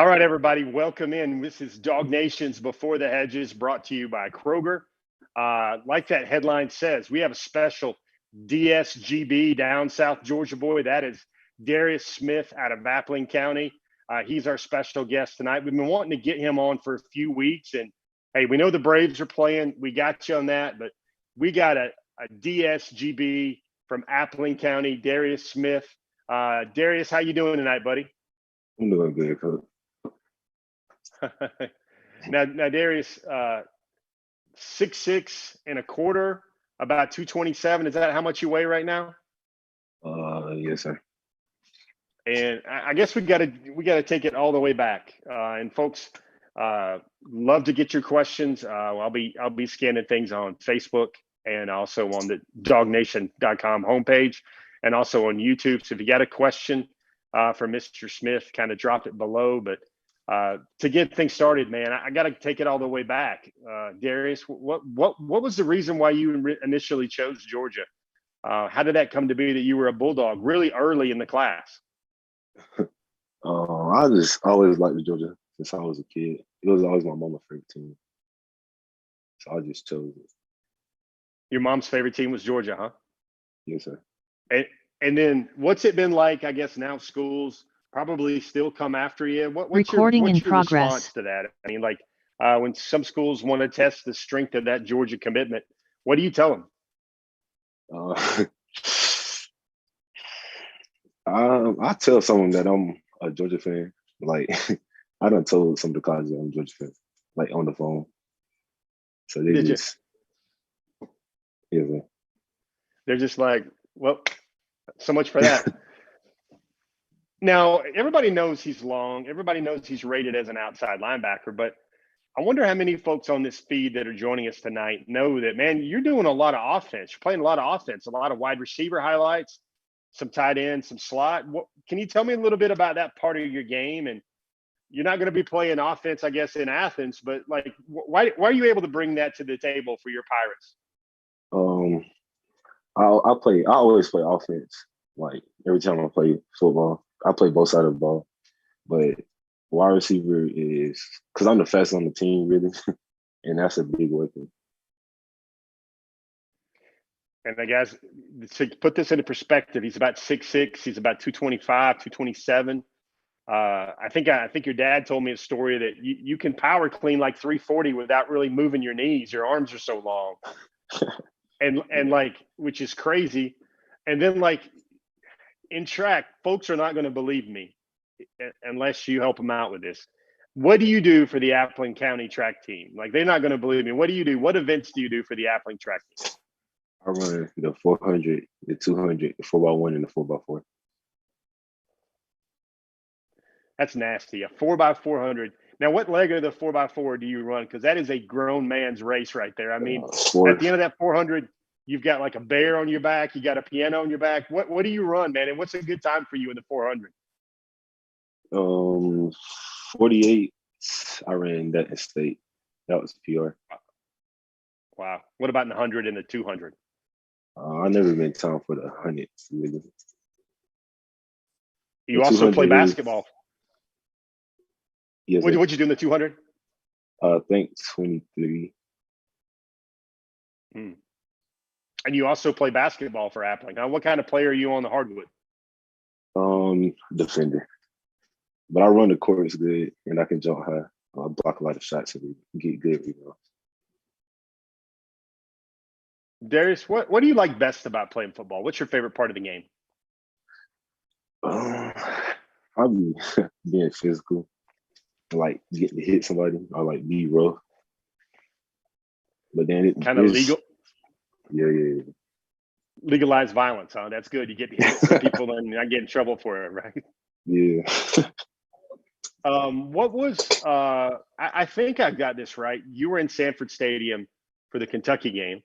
All right, everybody, welcome in. This is Dog Nation's Before the Hedges, brought to you by Kroger. Like that headline says, we have a special DSGB down South Georgia boy. That is Darius Smith out of Appling County. He's our special guest tonight. We've been wanting to get him on for a few weeks. And, hey, we know the Braves are playing. We got you on that. But we got a DSGB from Appling County, Darius Smith. Darius, how you doing tonight, buddy? I'm doing good, Coach. now, Darius, 6'6" and a quarter, about 227. Is that how much you weigh right now? Yes, sir. And I guess we got to take it all the way back. And folks, love to get your questions. I'll be scanning things on Facebook and also on the dognation.com homepage and also on YouTube. So if you got a question for Mr. Smith, kind of drop it below. But to get things started, man, I got to take it all the way back. Darius, what was the reason why you initially chose Georgia? How did that come to be that you were a Bulldog really early in the class? I just always liked Georgia since I was a kid. It was always my mama's favorite team, so I just chose it. Your mom's favorite team was Georgia, huh? Yes, sir. And then what's it been like? I guess now schools probably still come after you. What's Recording your in progress. Response to that? I mean, like when some schools want to test the strength of that Georgia commitment, what do you tell them? I tell someone that I'm a Georgia fan. Like I done told some of the colleges I'm a Georgia fan, like on the phone. So they They're just like, well, so much for that. Now, everybody knows he's long. Everybody knows he's rated as an outside linebacker. But I wonder how many folks on this feed that are joining us tonight know that, man, you're doing a lot of offense. You're playing a lot of offense, a lot of wide receiver highlights, some tight end, some slot. Can you tell me a little bit about that part of your game? And you're not going to be playing offense, I guess, in Athens. But, like, why are you able to bring that to the table for your Pirates? I always play offense. Like every time I play football, I play both sides of the ball. But wide receiver is because I'm the fastest on the team, really, and that's a big weapon. And I guess to put this into perspective, he's about 6'6". He's about 225, 227. I think your dad told me a story that you can power clean like 340 without really moving your knees. Your arms are so long. And like, which is crazy. And then like in track, folks are not going to believe me unless you help them out with this. What do you do for the Appling County track team? Like, they're not going to believe me. What do you do? What events do you do for the Appling track team? I run the 400, the 200, the 4x1, and the 4x4. That's nasty. A 4x400. Now, what leg of the 4x4 do you run? Because that is a grown man's race right there. I mean, at the end of that 400, you've got like a bear on your back. You got a piano on your back. What do you run, man? And what's a good time for you in the 400? 48. I ran that in state. That was PR. Wow. What about in the 100 and the 200? I never been time for the 100. Really. You also play basketball. Yes. What'd you do in the 200? I think 23. And you also play basketball for Appling. Now, what kind of player are you on the hardwood? Defender. But I run the courts good, and I can jump high. I block a lot of shots and get good rebounds. Darius, what do you like best about playing football? What's your favorite part of the game? Probably being physical, like getting to hit somebody or like be rough. But then it's kind of legal. Yeah. Legalized violence, huh? That's good. You get to hit some people and not get in trouble for it, right? Yeah. What was I think I got this right. You were in Stanford Stadium for the Kentucky game.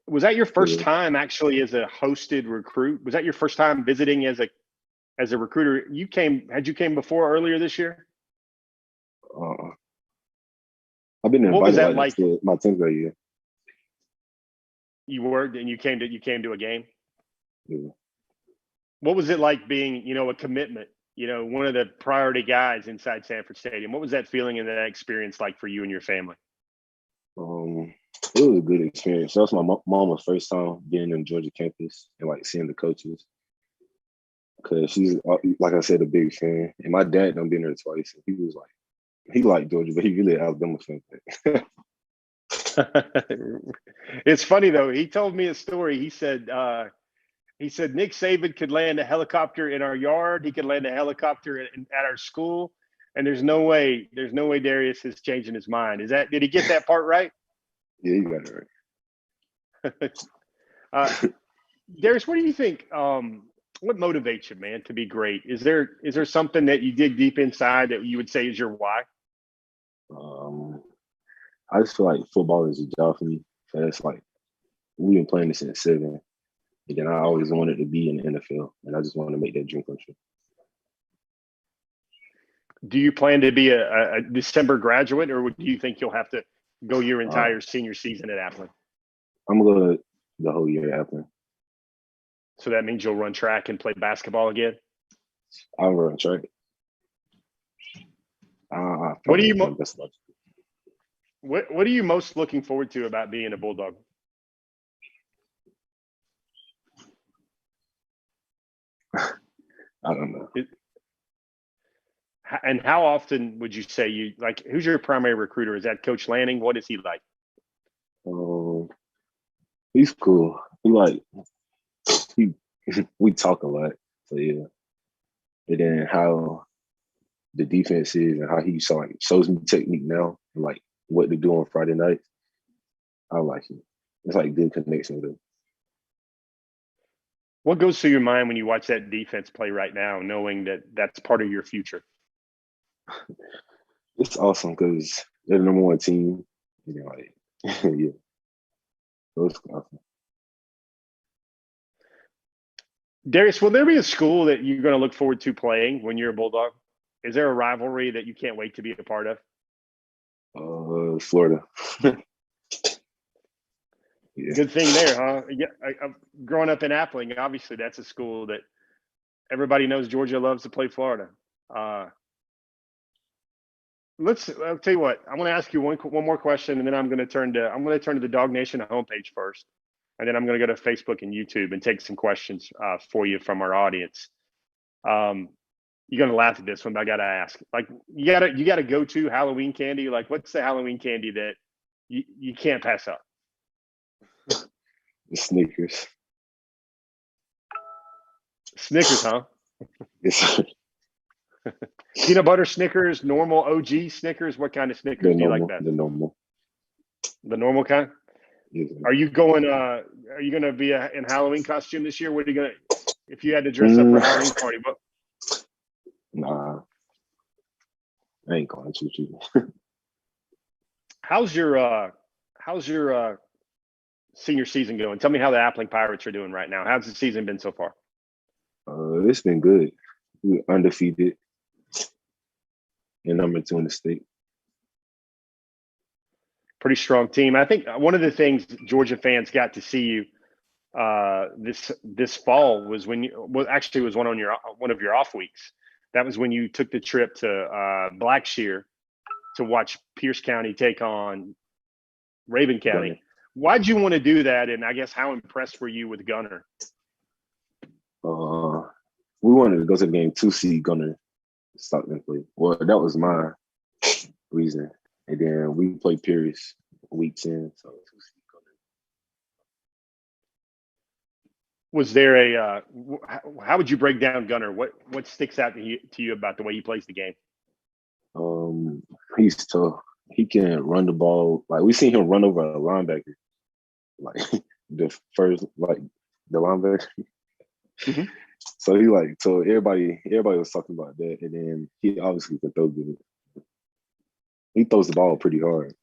Was that your first time actually as a hosted recruit? Was that your first time visiting as a recruiter? You came before earlier this year? I've been invited. What was that like? My 10th grade year. You worked and you came to a game? Yeah. What was it like being, a commitment one of the priority guys inside Stanford Stadium. What was that feeling and that experience like for you and your family? It was a good experience. That was my mama's first time being in Georgia campus and like seeing the coaches. Cause she's, like I said, a big fan. And my dad done been there twice. And he was like, he liked Georgia, but he really an Alabama fan. It's funny though. He told me a story. He said Nick Saban could land a helicopter in our yard. He could land a helicopter at our school. And there's no way Darius is changing his mind. Did he get that part right? Yeah, you got it right. Darius, what do you think? What motivates you, man, to be great? Is there something that you dig deep inside that you would say is your why? I just feel like football is a job for me. So it's like we've been playing this since 7, and then I always wanted to be in the NFL, and I just wanted to make that dream come true. Do you plan to be a December graduate, or do you think you'll have to go your entire senior season at Appling? I'm going to go the whole year at Appling. So that means you'll run track and play basketball again? I'll run track. What are you most looking forward to about being a Bulldog? I don't know. And how often would you say who's your primary recruiter? Is that Coach Lanning? What is he like? He's cool. We talk a lot. So yeah. And then how the defense is and how he shows me technique now and like what to do on Friday nights. I like it. It's like good connection with him. What goes through your mind when you watch that defense play right now, knowing that that's part of your future? It's awesome because they're the number 1 team. Yeah. So it's awesome. Darius, will there be a school that you're going to look forward to playing when you're a Bulldog? Is there a rivalry that you can't wait to be a part of? Florida. Yeah. Good thing there, huh? Yeah, growing up in Appling, obviously that's a school that everybody knows Georgia loves to play Florida. I'll tell you what. I'm going to ask you one more question, and then I'm going to turn to the Dog Nation homepage first, and then I'm going to go to Facebook and YouTube and take some questions for you from our audience. You're going to laugh at this one, but I got to ask. Like, you got to go to Halloween candy. Like, what's the Halloween candy that you can't pass up? The Snickers. Snickers, huh? Yes, sir. Peanut butter Snickers, normal OG Snickers. What kind of Snickers do you like best? The normal. The normal kind? Yes, are you going to be in Halloween costume this year? What are you going to, if you had to dress up for a Halloween party? What? Nah. I ain't going to you. How's your senior season going? Tell me how the Appling Pirates are doing right now. How's the season been so far? It's been good. We're undefeated and number 2 in the state. Pretty strong team. I think one of the things Georgia fans got to see you this fall was when was one of your off weeks. That was when you took the trip to Blackshear to watch Pierce County take on Raven County. Right. Why'd you want to do that? And I guess how impressed were you with Gunner? We wanted to go to the game to see Gunner Stockton play. Well, that was my reason. And then we played Pierce week 10, so to see Gunner. Was there how would you break down Gunner? What sticks out to you about the way he plays the game? He's tough. He can run the ball. Like, we seen him run over a linebacker. Like the linebacker. Mm-hmm. So everybody was talking about that, and then he obviously can throw good. He throws the ball pretty hard.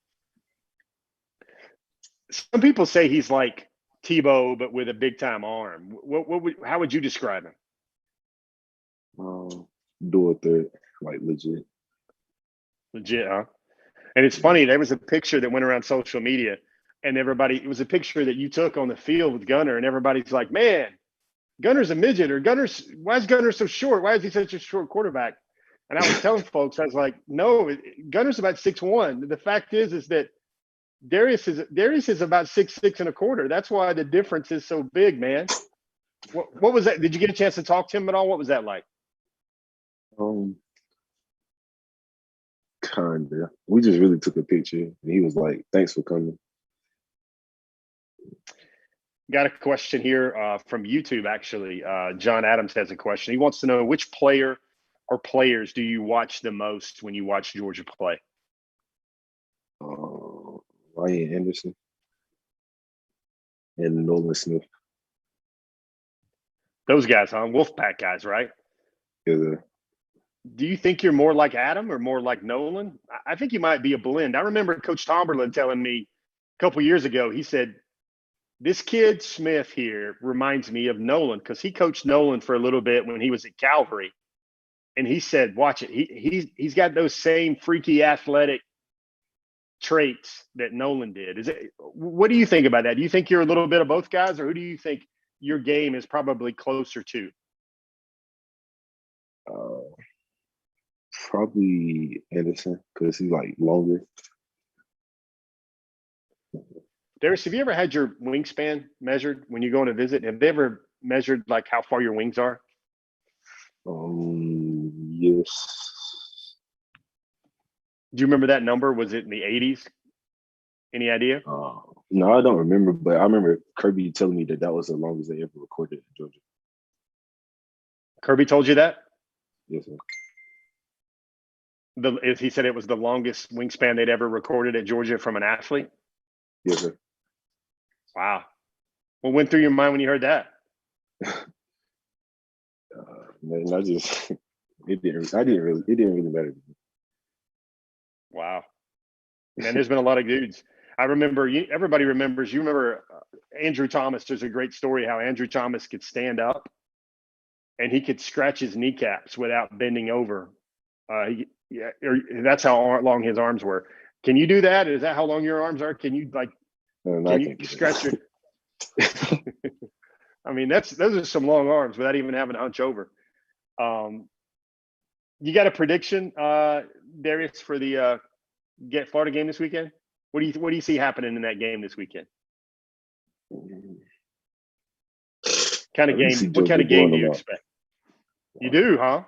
Some people say he's like Tebow, but with a big time arm. How would you describe him? Dual threat, like legit. Legit, huh? And it's funny. There was a picture that went around social media, and it was a picture that you took on the field with Gunner, and everybody's like, "Man, Gunner's a midget, or why is Gunner so short? Why is he such a short quarterback? And I was telling folks, I was like, no, Gunner's about 6'1". The fact is that Darius is about 6'6" and a quarter. That's why the difference is so big, man. What was that? Did you get a chance to talk to him at all? What was that like? Kinda. We just really took a picture, and he was like, "Thanks for coming." Got a question here from YouTube, actually. John Adams has a question. He wants to know, which player or players do you watch the most when you watch Georgia play? Ryan Anderson and Nolan Smith. Those guys, huh? Wolfpack guys, right? Yeah. Do you think you're more like Adam or more like Nolan? I think you might be a blend. I remember Coach Tomberlin telling me a couple years ago, he said, this kid Smith here reminds me of Nolan, because he coached Nolan for a little bit when he was at Calvary. And he said, watch it. He's got those same freaky athletic traits that Nolan did. What do you think about that? Do you think you're a little bit of both guys, or who do you think your game is probably closer to? Probably Anderson, because he's like longer. Darris, have you ever had your wingspan measured when you go on a visit? Have they ever measured like how far your wings are? Yes. Do you remember that number? Was it in the 80s? Any idea? No, I don't remember, but I remember Kirby telling me that was the longest they ever recorded in Georgia. Kirby told you that? Yes, sir. He said it was the longest wingspan they'd ever recorded at Georgia from an athlete? Yes, sir. Wow. What went through your mind when you heard that? Man, it didn't really matter to me. Wow. Man, there's been a lot of dudes. I remember, everybody remembers, you remember Andrew Thomas. There's a great story how Andrew Thomas could stand up and he could scratch his kneecaps without bending over. That's how long his arms were. Can you do that? Is that how long your arms are? Can you scratch your? I mean, those are some long arms without even having to hunch over. You got a prediction, Darius, for the Florida game this weekend? What do you see happening in that game this weekend? What kind of game do you expect? You do, huh?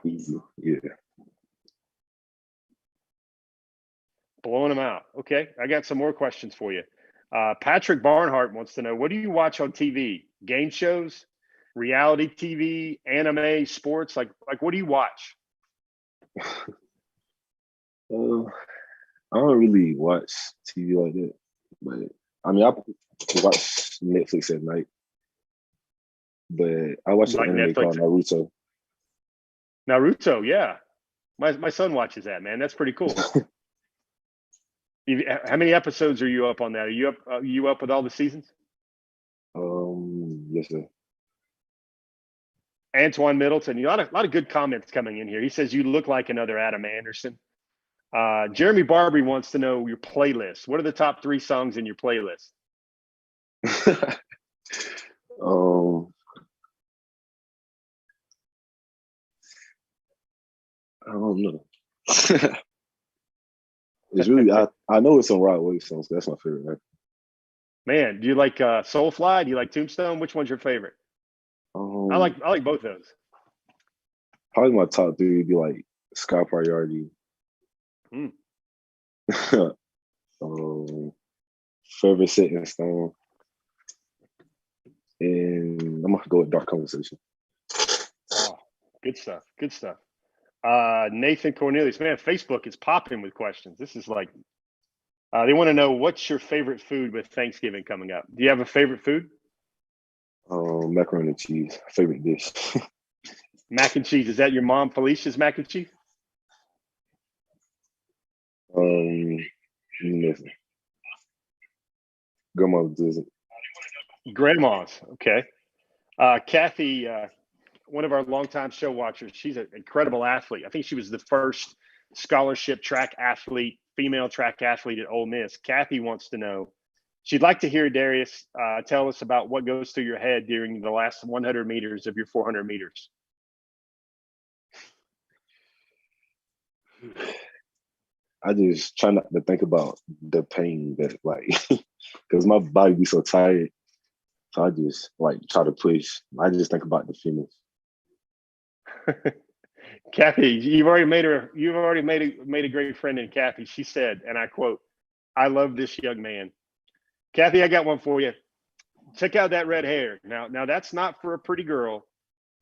Yeah. Blowing them out. Okay, I got some more questions for you. Patrick Barnhart wants to know, what do you watch on TV? Game shows, reality TV, anime, sports? Like what do you watch? I don't really watch TV like that, but I mean, I watch Netflix at night. But I watch an anime called Naruto. Naruto, yeah. My son watches that, man. That's pretty cool. How many episodes are you up on that? Are you up with all the seasons? Yes, sir. Antoine Middleton, a lot of good comments coming in here. He says you look like another Adam Anderson. Jeremy Barbary wants to know your playlist. What are the top 3 songs in your playlist? I don't know. It's really I know it's some Rod Wave songs. That's my favorite. Right? Man, do you like Soulfly? Do you like Tombstone? Which one's your favorite? I like both those. Probably my top 3 would be like Sky Priority. Forever Set in Stone. And I'm gonna go with Dark Conversation. Oh, good stuff. Good stuff. Nathan Cornelius, man, Facebook is popping with questions. This is like, they want to know, what's your favorite food with Thanksgiving coming up? Do you have a favorite food? Macaroni and cheese, favorite dish. Mac and cheese. Is that your mom Felicia's mac and cheese? Listen. Grandma does it. Grandma's, okay. Kathy, one of our longtime show watchers, she's an incredible athlete. I think she was the first scholarship female track athlete at Ole Miss. Kathy wants to know, She'd like to hear Darius tell us about what goes through your head during the last 100 meters of your 400 meters. I just try not to think about the pain that because my body be so tired. So I just try to push. I just think about the finish. Kathy, you've already made a great friend in Kathy. She said, and I quote, "I love this young man." Kathy, I got one for you. Check out that red hair. Now that's not for a pretty girl,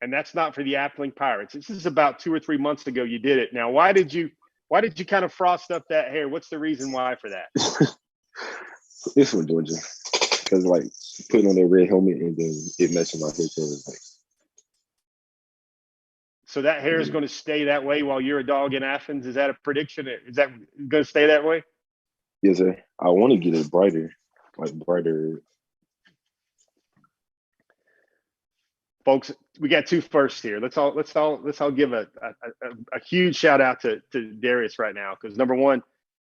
and that's not for the Appling Pirates. This is about 2 or 3 months ago you did it. Now, why did you kind of frost up that hair? What's the reason why for that? It's from Georgia. Because putting on that red helmet and then it messing my head. So that hair is going to stay that way while you're a dog in Athens? Is that a prediction? Is that going to stay that way? Yes, sir. I want to get it brighter, brighter. Folks, we got two firsts here. Let's all give a huge shout out to Darius right now, because number one,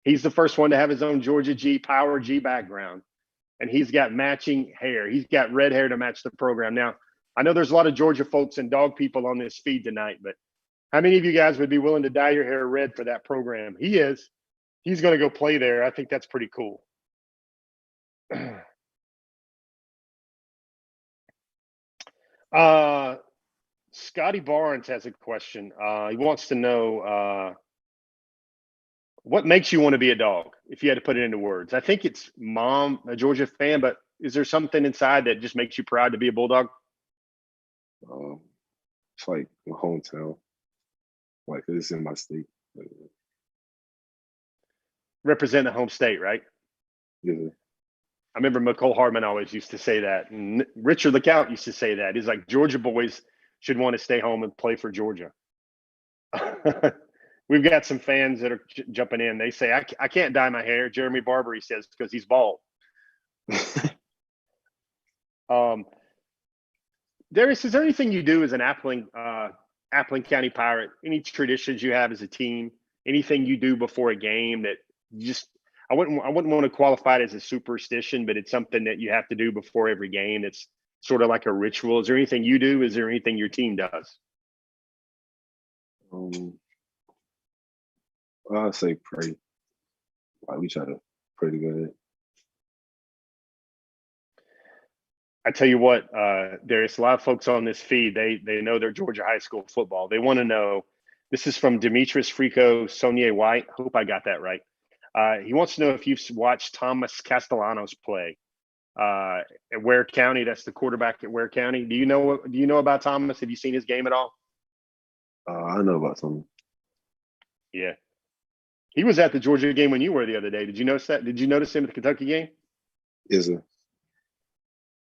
he's the first one to have his own Georgia G Power G background, and he's got matching hair. He's got red hair to match the program. Now, I know there's a lot of Georgia folks and dog people on this feed tonight, but how many of you guys would be willing to dye your hair red for that program? He is. He's going to go play there. I think that's pretty cool. Scotty Barnes has a question. He wants to know what makes you want to be a dog, if you had to put it into words. I think it's mom, a Georgia fan, but is there something inside that just makes you proud to be a Bulldog? It's like my hometown. It's in my state. Represent the home state, right? Yeah. I remember McCole Hardman always used to say that, and Richard LeCout used to say that. He's like, Georgia boys should want to stay home and play for Georgia. We've got some fans that are jumping in. They say, I can't dye my hair. Jeremy Barber, he says, because he's bald. Darris, is there anything you do as an Appling County Pirate? Any traditions you have as a team? Anything you do before a game that you just I wouldn't want to qualify it as a superstition, but it's something that you have to do before every game. It's sort of like a ritual. Is there anything you do? Is there anything your team does? I'd say pray. We try to pray together. I tell you what, there's a lot of folks on this feed. They know their Georgia high school football. They want to know. This is from Demetrius Frico Sonier White. Hope I got that right. He wants to know if you've watched Thomas Castellanos play at Ware County. That's the quarterback at Ware County. Do you know about Thomas? Have you seen his game at all? I know about Thomas. Yeah, he was at the Georgia game when you were the other day. Did you notice that? Did you notice him at the Kentucky game? Yes, sir.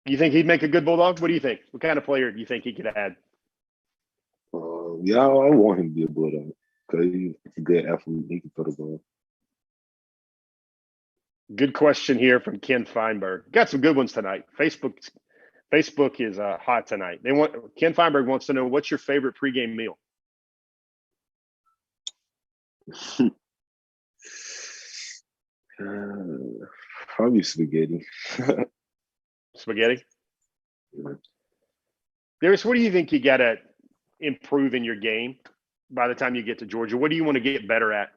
You think he'd make a good Bulldog? What do you think? What kind of player do you think he could add? Yeah, I want him to be a Bulldog because he's a good athlete. He can throw the ball. Good question here from Ken Feinberg. Got some good ones tonight. Facebook is hot tonight. Ken Feinberg wants to know, what's your favorite pregame meal? Probably spaghetti. Spaghetti? Yeah. Darius, what do you think you got to improve in your game by the time you get to Georgia? What do you want to get better at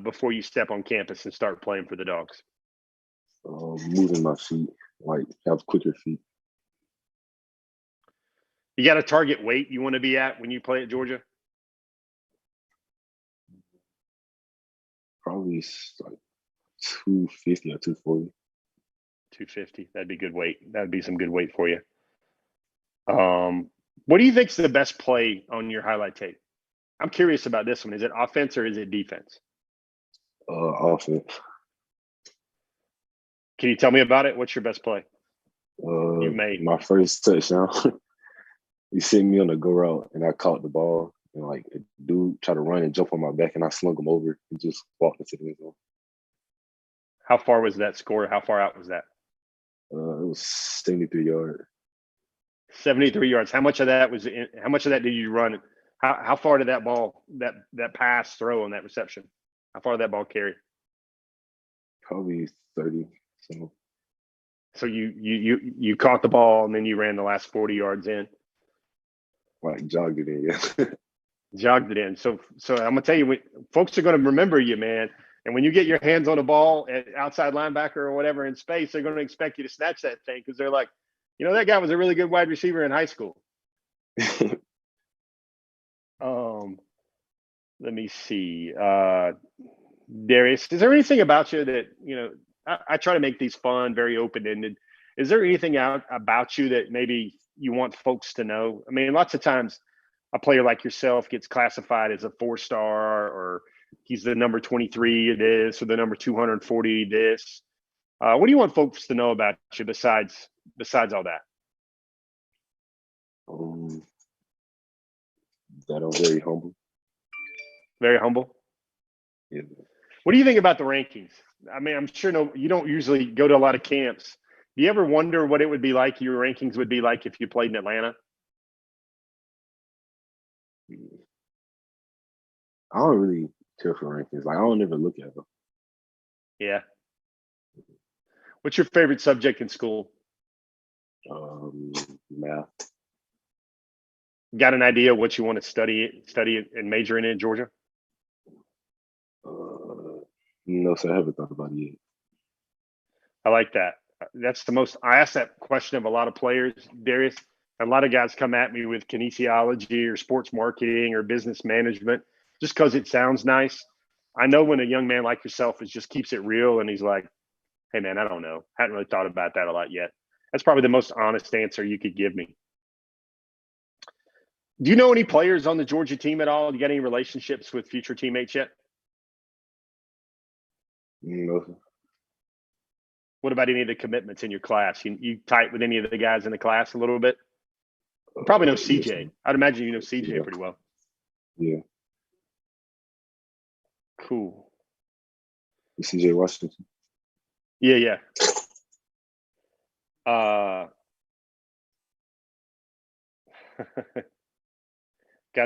before you step on campus and start playing for the Dogs? Moving my feet, have quicker feet. You got a target weight you want to be at when you play at Georgia? Probably 250 or 240. 250. That'd be good weight. That'd be some good weight for you. What do you think's the best play on your highlight tape? I'm curious about this one. Is it offense or is it defense? Offense. Can you tell me about it? What's your best play you've made? My first touchdown. He sent me on a go route, and I caught the ball. And a dude tried to run and jump on my back, and I slung him over and just walked into the end zone. How far was that score? How far out was that? It was 73 yards. 73 yards. How much of that did you run? How far did that ball, that pass, throw, and that reception? How far did that ball carry? Probably 30. So So you caught the ball and then you ran the last 40 yards in. Like jogged it in, yeah. Jogged it in. So I'm gonna tell you, folks are gonna remember you, man. And when you get your hands on a ball at outside linebacker or whatever in space, they're gonna expect you to snatch that thing because they're like, that guy was a really good wide receiver in high school. Let me see. Darius, is there anything about you that, I try to make these fun, very open-ended. Is there anything about you that maybe you want folks to know? I mean, lots of times a player like yourself gets classified as a 4-star, or he's the number 23 of this, or the number 240 this. What do you want folks to know about you besides all that? That I'm very humble. Very humble? Yeah. What do you think about the rankings? I mean, I'm sure you don't usually go to a lot of camps. Do you ever wonder what it would be like, your rankings would be like if you played in Atlanta? I don't really care for rankings. Like, I don't ever look at them. Yeah. What's your favorite subject in school? Math. Got an idea what you want to study and major in Georgia? No, sir, I haven't thought about it yet. I like that. I ask that question of a lot of players, Darius. A lot of guys come at me with kinesiology or sports marketing or business management just because it sounds nice. I know when a young man like yourself just keeps it real and he's like, hey, man, I don't know. Hadn't really thought about that a lot yet. That's probably the most honest answer you could give me. Do you know any players on the Georgia team at all? Do you got any relationships with future teammates yet? No, sir. What about any of the commitments in your class? You tight with any of the guys in the class a little bit? You probably know CJ. Yes, I'd imagine you know CJ pretty well. Yeah. Cool. CJ Washington. Yeah. Got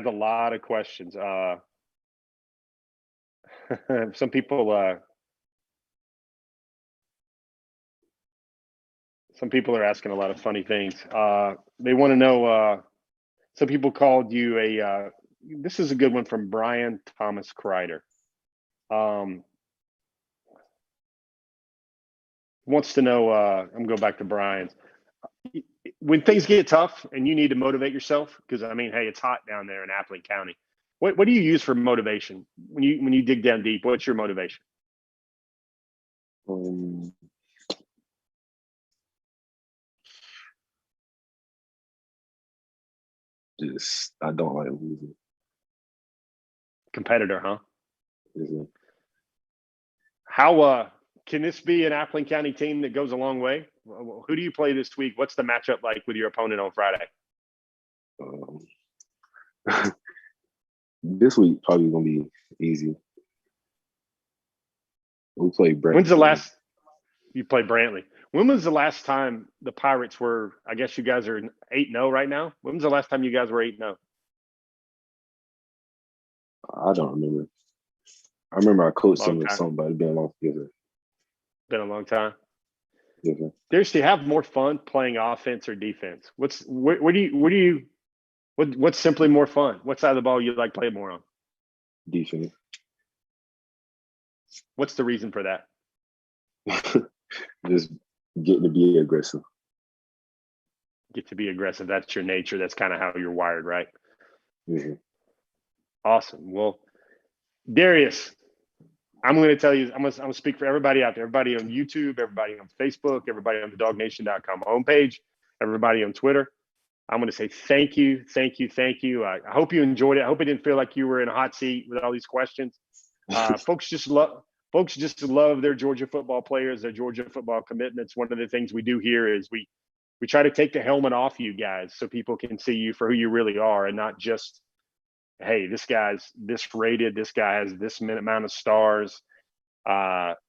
a lot of questions. Some people are asking a lot of funny things. They want to know. Some people called you this is a good one from Brian Thomas Kreider. Wants to know. I'm going back to Brian's. When things get tough and you need to motivate yourself, because I mean, hey, it's hot down there in Appling County. What do you use for motivation when you dig down deep? What's your motivation? Just I don't like losing. Competitor, huh? Mm-hmm. How can this be an Appling County team that goes a long way? Who do you play this week? What's the matchup like with your opponent on Friday? This week probably gonna be easy. We play Brantley. When's the last you played Brantley? When was the last time the Pirates were? I guess you guys are 8-0 right now. When was the last time you guys were 8-0? I don't remember. I remember I coached them or something, but it's been a long time. Been a long time. Yeah. Darius, do you have more fun playing offense or defense? What's simply more fun? What side of the ball you like playing more on? Defense. What's the reason for that? Just getting to be aggressive. Get to be aggressive. That's your nature. That's kind of how you're wired, right? Mm-hmm. Awesome. Well, Darius, I'm going to tell you, I'm going to speak for everybody out there, everybody on YouTube, everybody on Facebook, everybody on the dognation.com homepage, everybody on Twitter. I'm going to say thank you. I hope you enjoyed it. I hope it didn't feel like you were in a hot seat with all these questions. Folks just love their Georgia football players, their Georgia football commitments. One of the things we do here is we try to take the helmet off you guys so people can see you for who you really are and not just, hey, this guy's this rated, this guy has this amount of stars.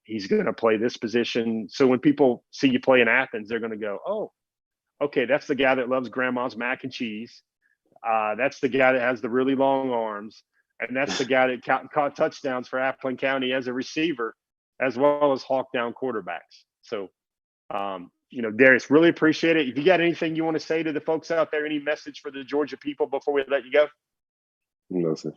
He's going to play this position. So when people see you play in Athens, they're going to go, oh, okay, that's the guy that loves grandma's mac and cheese. That's the guy that has the really long arms. And that's the guy that caught touchdowns for Appling County as a receiver, as well as hawk down quarterbacks. So Darius, really appreciate it. If you got anything you want to say to the folks out there, any message for the Georgia people before we let you go? No, sir.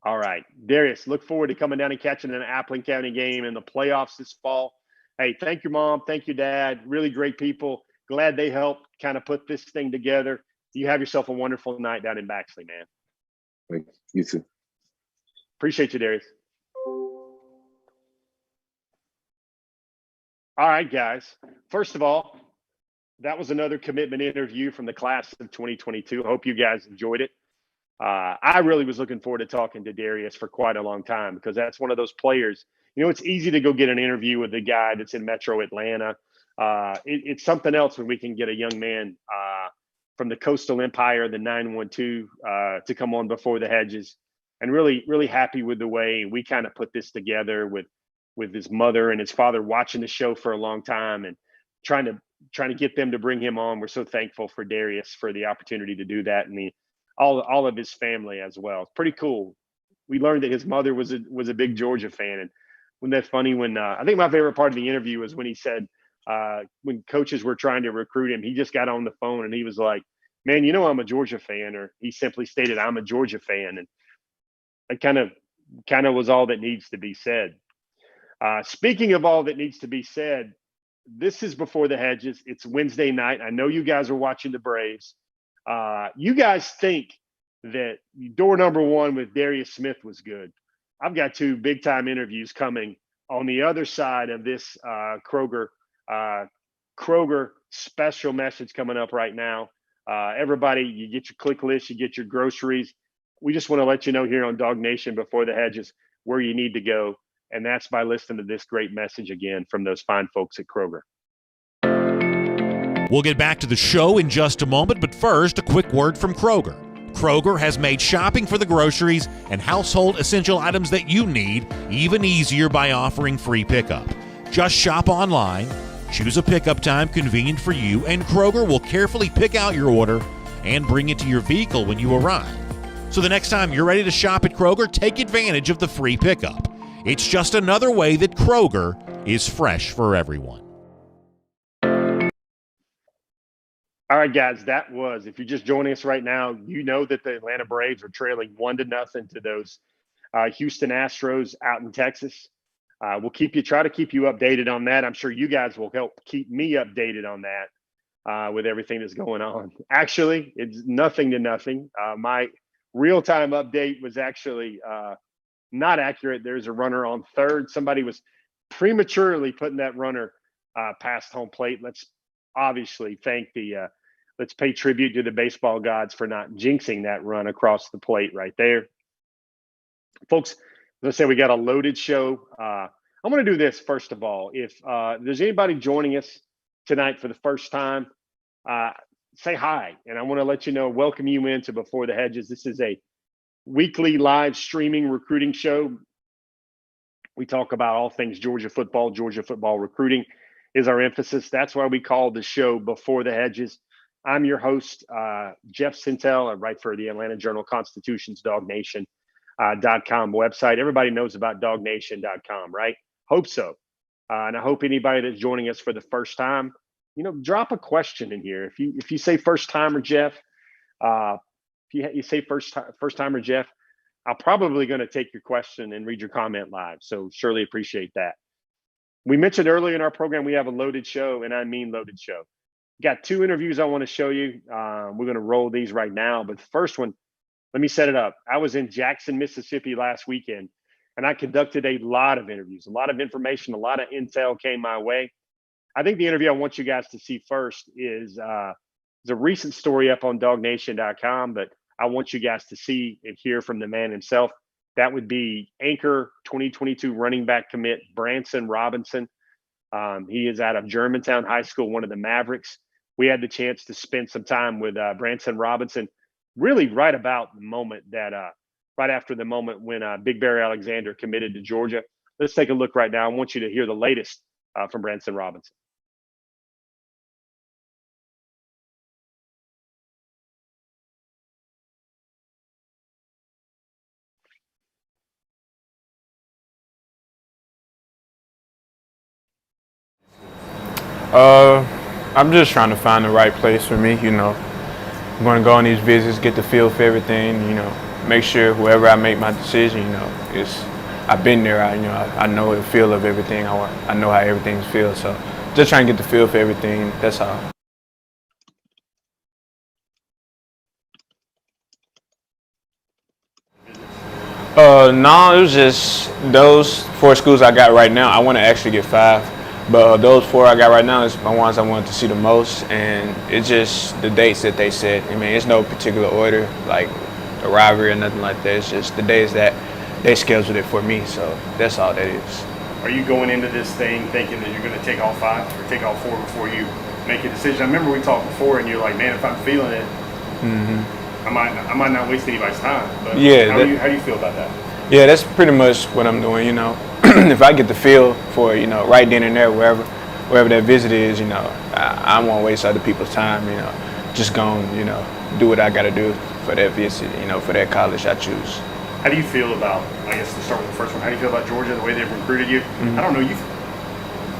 All right, Darius, look forward to coming down and catching an Appling County game in the playoffs this fall. Hey, thank your mom. Thank your dad. Really great people. Glad they helped kind of put this thing together. You have yourself a wonderful night down in Baxley, man. Thank you. You too. Appreciate you, Darius. All right, guys. First of all, that was another commitment interview from the class of 2022. Hope you guys enjoyed it. I really was looking forward to talking to Darius for quite a long time because that's one of those players. It's easy to go get an interview with the guy that's in Metro Atlanta. It's something else when we can get a young man from the Coastal Empire, the 912, to come on Before the Hedges. And really, really happy with the way we kind of put this together with his mother and his father watching the show for a long time and trying to get them to bring him on. We're so thankful for Darius for the opportunity to do that, and all of his family as well. It's pretty cool. We learned that his mother was a big Georgia fan, and wasn't that funny? When I think my favorite part of the interview was when he said when coaches were trying to recruit him, he just got on the phone and he was like, "Man, I'm a Georgia fan," or he simply stated, "I'm a Georgia fan," and it kind of was all that needs to be said. Speaking of all that needs to be said, this is Before the Hedges. It's Wednesday night. I know you guys are watching the Braves. You guys think that door number one with Darius Smith was good. I've got two big-time interviews coming on the other side of this Kroger special message coming up right now. Everybody, you get your click list, you get your groceries. We just want to let you know here on Dog Nation Before the Hedges where you need to go. And that's by listening to this great message again from those fine folks at Kroger. We'll get back to the show in just a moment, but first, a quick word from Kroger. Kroger has made shopping for the groceries and household essential items that you need even easier by offering free pickup. Just shop online, choose a pickup time convenient for you, and Kroger will carefully pick out your order and bring it to your vehicle when you arrive. So the next time you're ready to shop at Kroger, take advantage of the free pickup. It's just another way that Kroger is fresh for everyone. All right, guys, that was, if you're just joining us right now, you know that the Atlanta Braves are trailing 1-0 to those Houston Astros out in Texas. We'll try to keep you updated on that. I'm sure you guys will help keep me updated on that with everything that's going on. Actually, it's 0-0. My real-time update was actually not accurate. There's a runner on third. Somebody was prematurely putting that runner past home plate. Let's obviously let's pay tribute to the baseball gods for not jinxing that run across the plate right there. Folks, as I said, we got a loaded show. I'm going to do this first of all. If there's anybody joining us tonight for the first time, say hi. And I want to let you know, welcome you into Before the Hedges. This is a weekly live streaming recruiting show. We talk about all things Georgia football. Georgia football recruiting is our emphasis. That's why we call the show Before the Hedges. I'm your host, Jeff Sintel. I write for the Atlanta Journal-Constitution's DogNation.com website. Everybody knows about DogNation.com, right? Hope so. And I hope anybody that's joining us for the first time, drop a question in here. If you say first timer, Jeff, if you say first timer, Jeff, I'm probably going to take your question and read your comment live. So surely appreciate that. We mentioned earlier in our program, we have a loaded show, and I mean loaded show. Got two interviews I want to show you. We're going to roll these right now. But the first one, let me set it up. I was in Jackson, Mississippi last weekend, and I conducted a lot of interviews. A lot of information, a lot of intel came my way. I think the interview I want you guys to see first is a recent story up on DogNation.com, but I want you guys to see and hear from the man himself. That would be Anchor 2022 running back commit Branson Robinson. He is out of Germantown High School, one of the Mavericks. We had the chance to spend some time with Branson Robinson, really right about the moment that, right after the moment when Big Bear Alexander committed to Georgia. Let's take a look right now. I want you to hear the latest from Branson Robinson. I'm just trying to find the right place for me, you know. I'm going to go on these visits, get the feel for everything, you know, make sure whoever I make my decision, you know, I've been there, I know the feel of everything. I know how everything feels, so just trying to get the feel for everything, that's all. No, it was just those 4 schools I got right now. I want to actually get 5, but those 4 I got right now is my ones I wanted to see the most, and it's just the dates that they said. I mean, it's no particular order, like a rivalry or nothing like that. It's just the days that they scheduled it for me, so that's all that is. Are you going into this thing thinking that you're going to take all 5 or take all 4 before you make a decision? I remember we talked before, and you're like, man, if I'm feeling it, I might not waste anybody's time. But yeah, how do you feel about that? Yeah, that's pretty much what I'm doing, you know. If I get the feel for, you know, right then and there, wherever that visit is, you know, I won't waste other people's time, you know. Just go and, you know, do what I got to do for that visit, you know, for that college I choose. How do you feel about, I guess to start with the first one, how do you feel about Georgia, the way they've recruited you? I don't know, you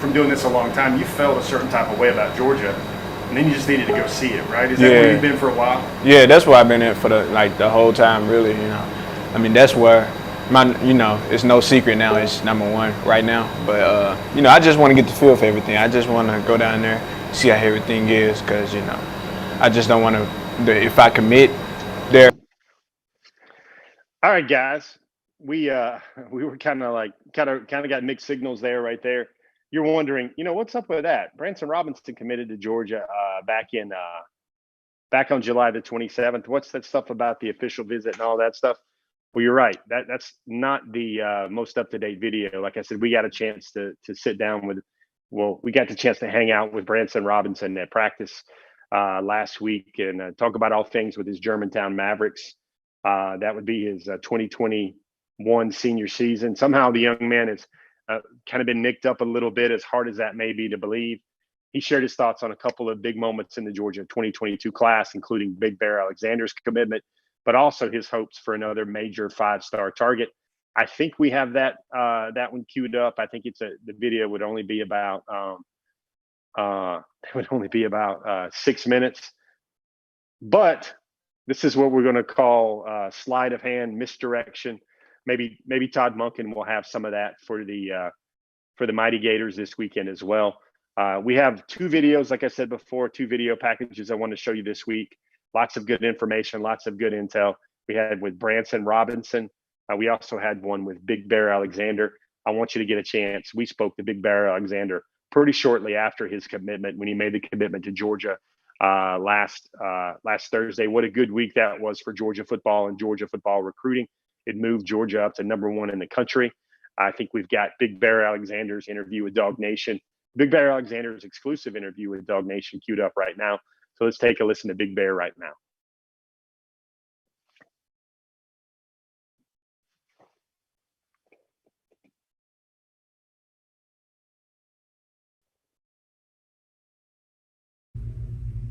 from doing this a long time, you felt a certain type of way about Georgia, and then you just needed to go see it, right? Is that where you've been for a while? Yeah, that's where I've been at for the whole time, really, you know. I mean, that's where you know, it's no secret now, it's #1 right now. But, you know, I just want to get the feel for everything. I just want to go down there, see how everything is, because, you know, I just don't want to, if I commit there. All right, guys. We were kind of got mixed signals there, right there. You're wondering, you know, what's up with that? Branson Robinson committed to Georgia back on July the 27th. What's that stuff about the official visit and all that stuff? Well, you're right. That's not the most up-to-date video. Like I said, we got a chance to sit down with. Well, we got the chance to hang out with Branson Robinson at practice last week and talk about all things with his Germantown Mavericks. That would be his 2021 senior season. Somehow the young man has kind of been nicked up a little bit, as hard as that may be to believe. He shared his thoughts on a couple of big moments in the Georgia 2022 class, including Big Bear Alexander's commitment, but also his hopes for another major 5-star target. I think we have that one queued up. I think the video would only be about 6 minutes. But this is what we're going to call sleight of hand, misdirection. Maybe Todd Monken will have some of that for the Mighty Gators this weekend as well. We have 2 videos, like I said before, 2 video packages I want to show you this week. Lots of good information, lots of good intel. We had with Branson Robinson. We also had one with Big Bear Alexander. I want you to get a chance. We spoke to Big Bear Alexander pretty shortly after his commitment, when he made the commitment to Georgia last Thursday. What a good week that was for Georgia football and Georgia football recruiting. It moved Georgia up to #1 in the country. I think we've got Big Bear Alexander's interview with Dog Nation. Big Bear Alexander's exclusive interview with Dog Nation queued up right now. So let's take a listen to Big Bear right now.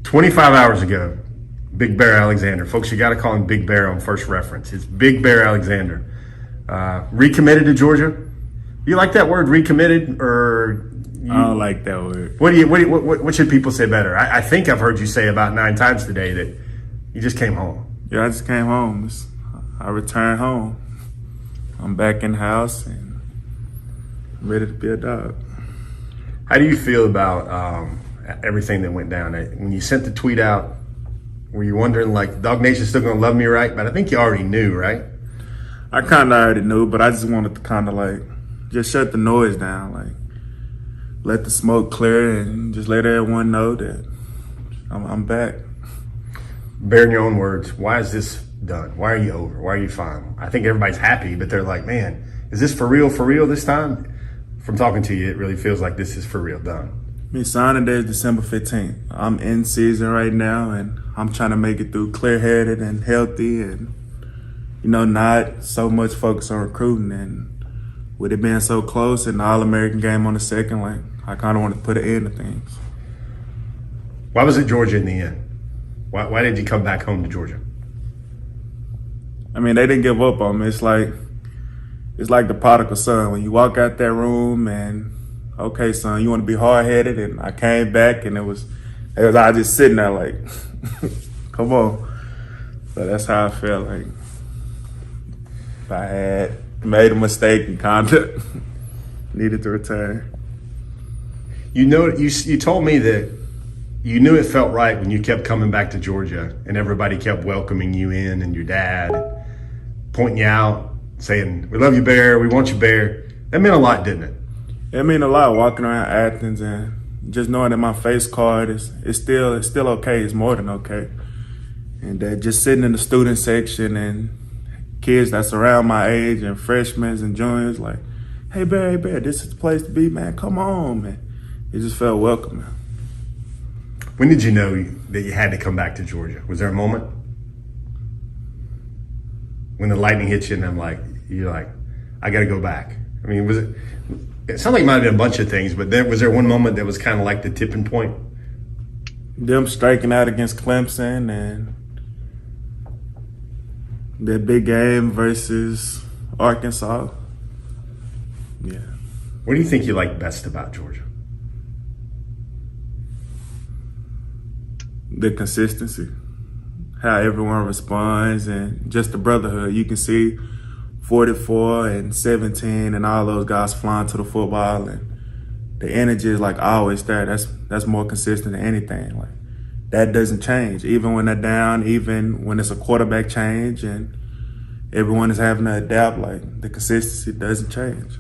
"25 hours ago, Big Bear Alexander." Folks, you got to call him Big Bear on first reference. It's Big Bear Alexander. Recommitted to Georgia. You like that word, recommitted, or I don't like that word. What should people say better? I think I've heard you say about 9 times today that you just came home. Yeah, I just came home. I returned home. I'm back in the house and I'm ready to be a dog. How do you feel about everything that went down? When you sent the tweet out, were you wondering, like, Dog Nation's still going to love me, right? But I think you already knew, right? I kind of already knew, but I just wanted to kind of, like, just shut the noise down, like, let the smoke clear and just let everyone know that I'm back. Bear, in your own words, why is this done? Why are you over? Why are you fine? I think everybody's happy, but they're like, man, is this for real this time? From talking to you, it really feels like this is for real, done. Me signing day is December 15th. I'm in season right now, and I'm trying to make it through clear-headed and healthy and, you know, not so much focus on recruiting. And with it being so close and the All-American game on the second, like, I kind of want to put an end to things. Why was it Georgia in the end? Why did you come back home to Georgia? I mean, they didn't give up on me. It's like the prodigal son. When you walk out that room and okay, son, you want to be hard-headed? And I came back, and I was just sitting there like, come on. So that's how I felt. Like, if I had made a mistake in conduct, needed to return. You told me that you knew it felt right when you kept coming back to Georgia and everybody kept welcoming you in, and your dad pointing you out, saying, "We love you, Bear. We want you, Bear." That meant a lot, didn't it? It meant a lot walking around Athens and just knowing that my face card is still okay. It's more than okay. And just sitting in the student section and kids that's around my age and freshmen and juniors like, hey, Bear, this is the place to be, man. Come on, man. It just felt welcoming. When did you know that you had to come back to Georgia? Was there a moment when the lightning hit you and you're like, I got to go back? I mean, it sounded like it might have been a bunch of things, but was there one moment that was kind of like the tipping point? Them striking out against Clemson and that big game versus Arkansas. Yeah. What do you think you like best about Georgia? The consistency, how everyone responds, and just the brotherhood. You can see 44 and 17 and all those guys flying to the football, and the energy is like always there. That's more consistent than anything. Like, that doesn't change, even when they're down, even when it's a quarterback change and everyone is having to adapt. Like, the consistency doesn't change.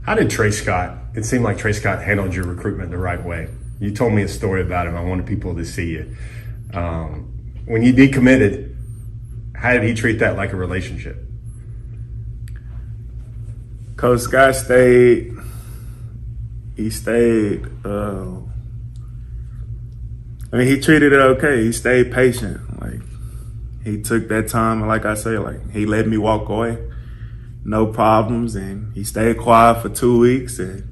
How did Trey Scott? It seemed like Trey Scott handled your recruitment the right way. You told me a story about him. I wanted people to see you. When you decommitted, how did he treat that like a relationship? Coach Scott stayed. He stayed. He treated it okay. He stayed patient. Like, he took that time, and like I say, like, he let me walk away, no problems, and he stayed quiet for 2 weeks, and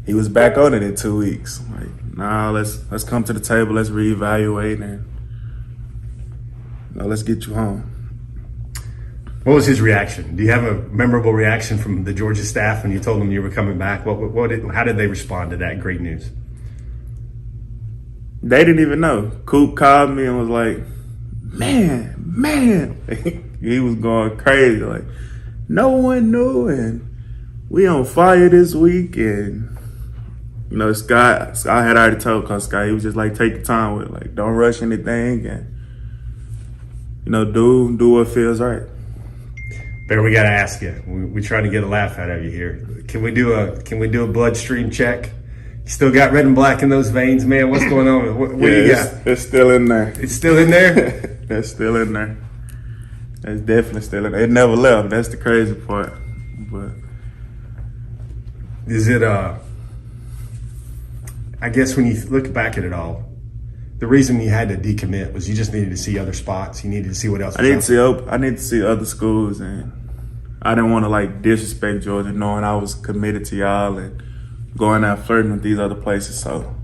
he was back on it in 2 weeks. Like, nah, let's come to the table, let's reevaluate, and let's get you home. What was his reaction? Do you have a memorable reaction from the Georgia staff when you told them you were coming back? How did they respond to that great news? They didn't even know. Coop called me and was like, man. He was going crazy. Like, no one knew, and we on fire this week. And, Scott, I had already told Coach Scott, he was just like, take your time with it. Like, don't rush anything, and, do what feels right. Bear, we got to ask you. We try to get a laugh out of you here. Can we do a bloodstream check? You still got red and black in those veins, man. What's going on? What do you got? It's still in there. It's still in there? That's still in there. That's definitely still in there. It never left. That's the crazy part. But is it I guess when you look back at it all, the reason you had to decommit was you just needed to see other spots. You needed to see what else was I need to see other schools, and I didn't want to disrespect Georgia, knowing I was committed to y'all and going out flirting with these other places. So,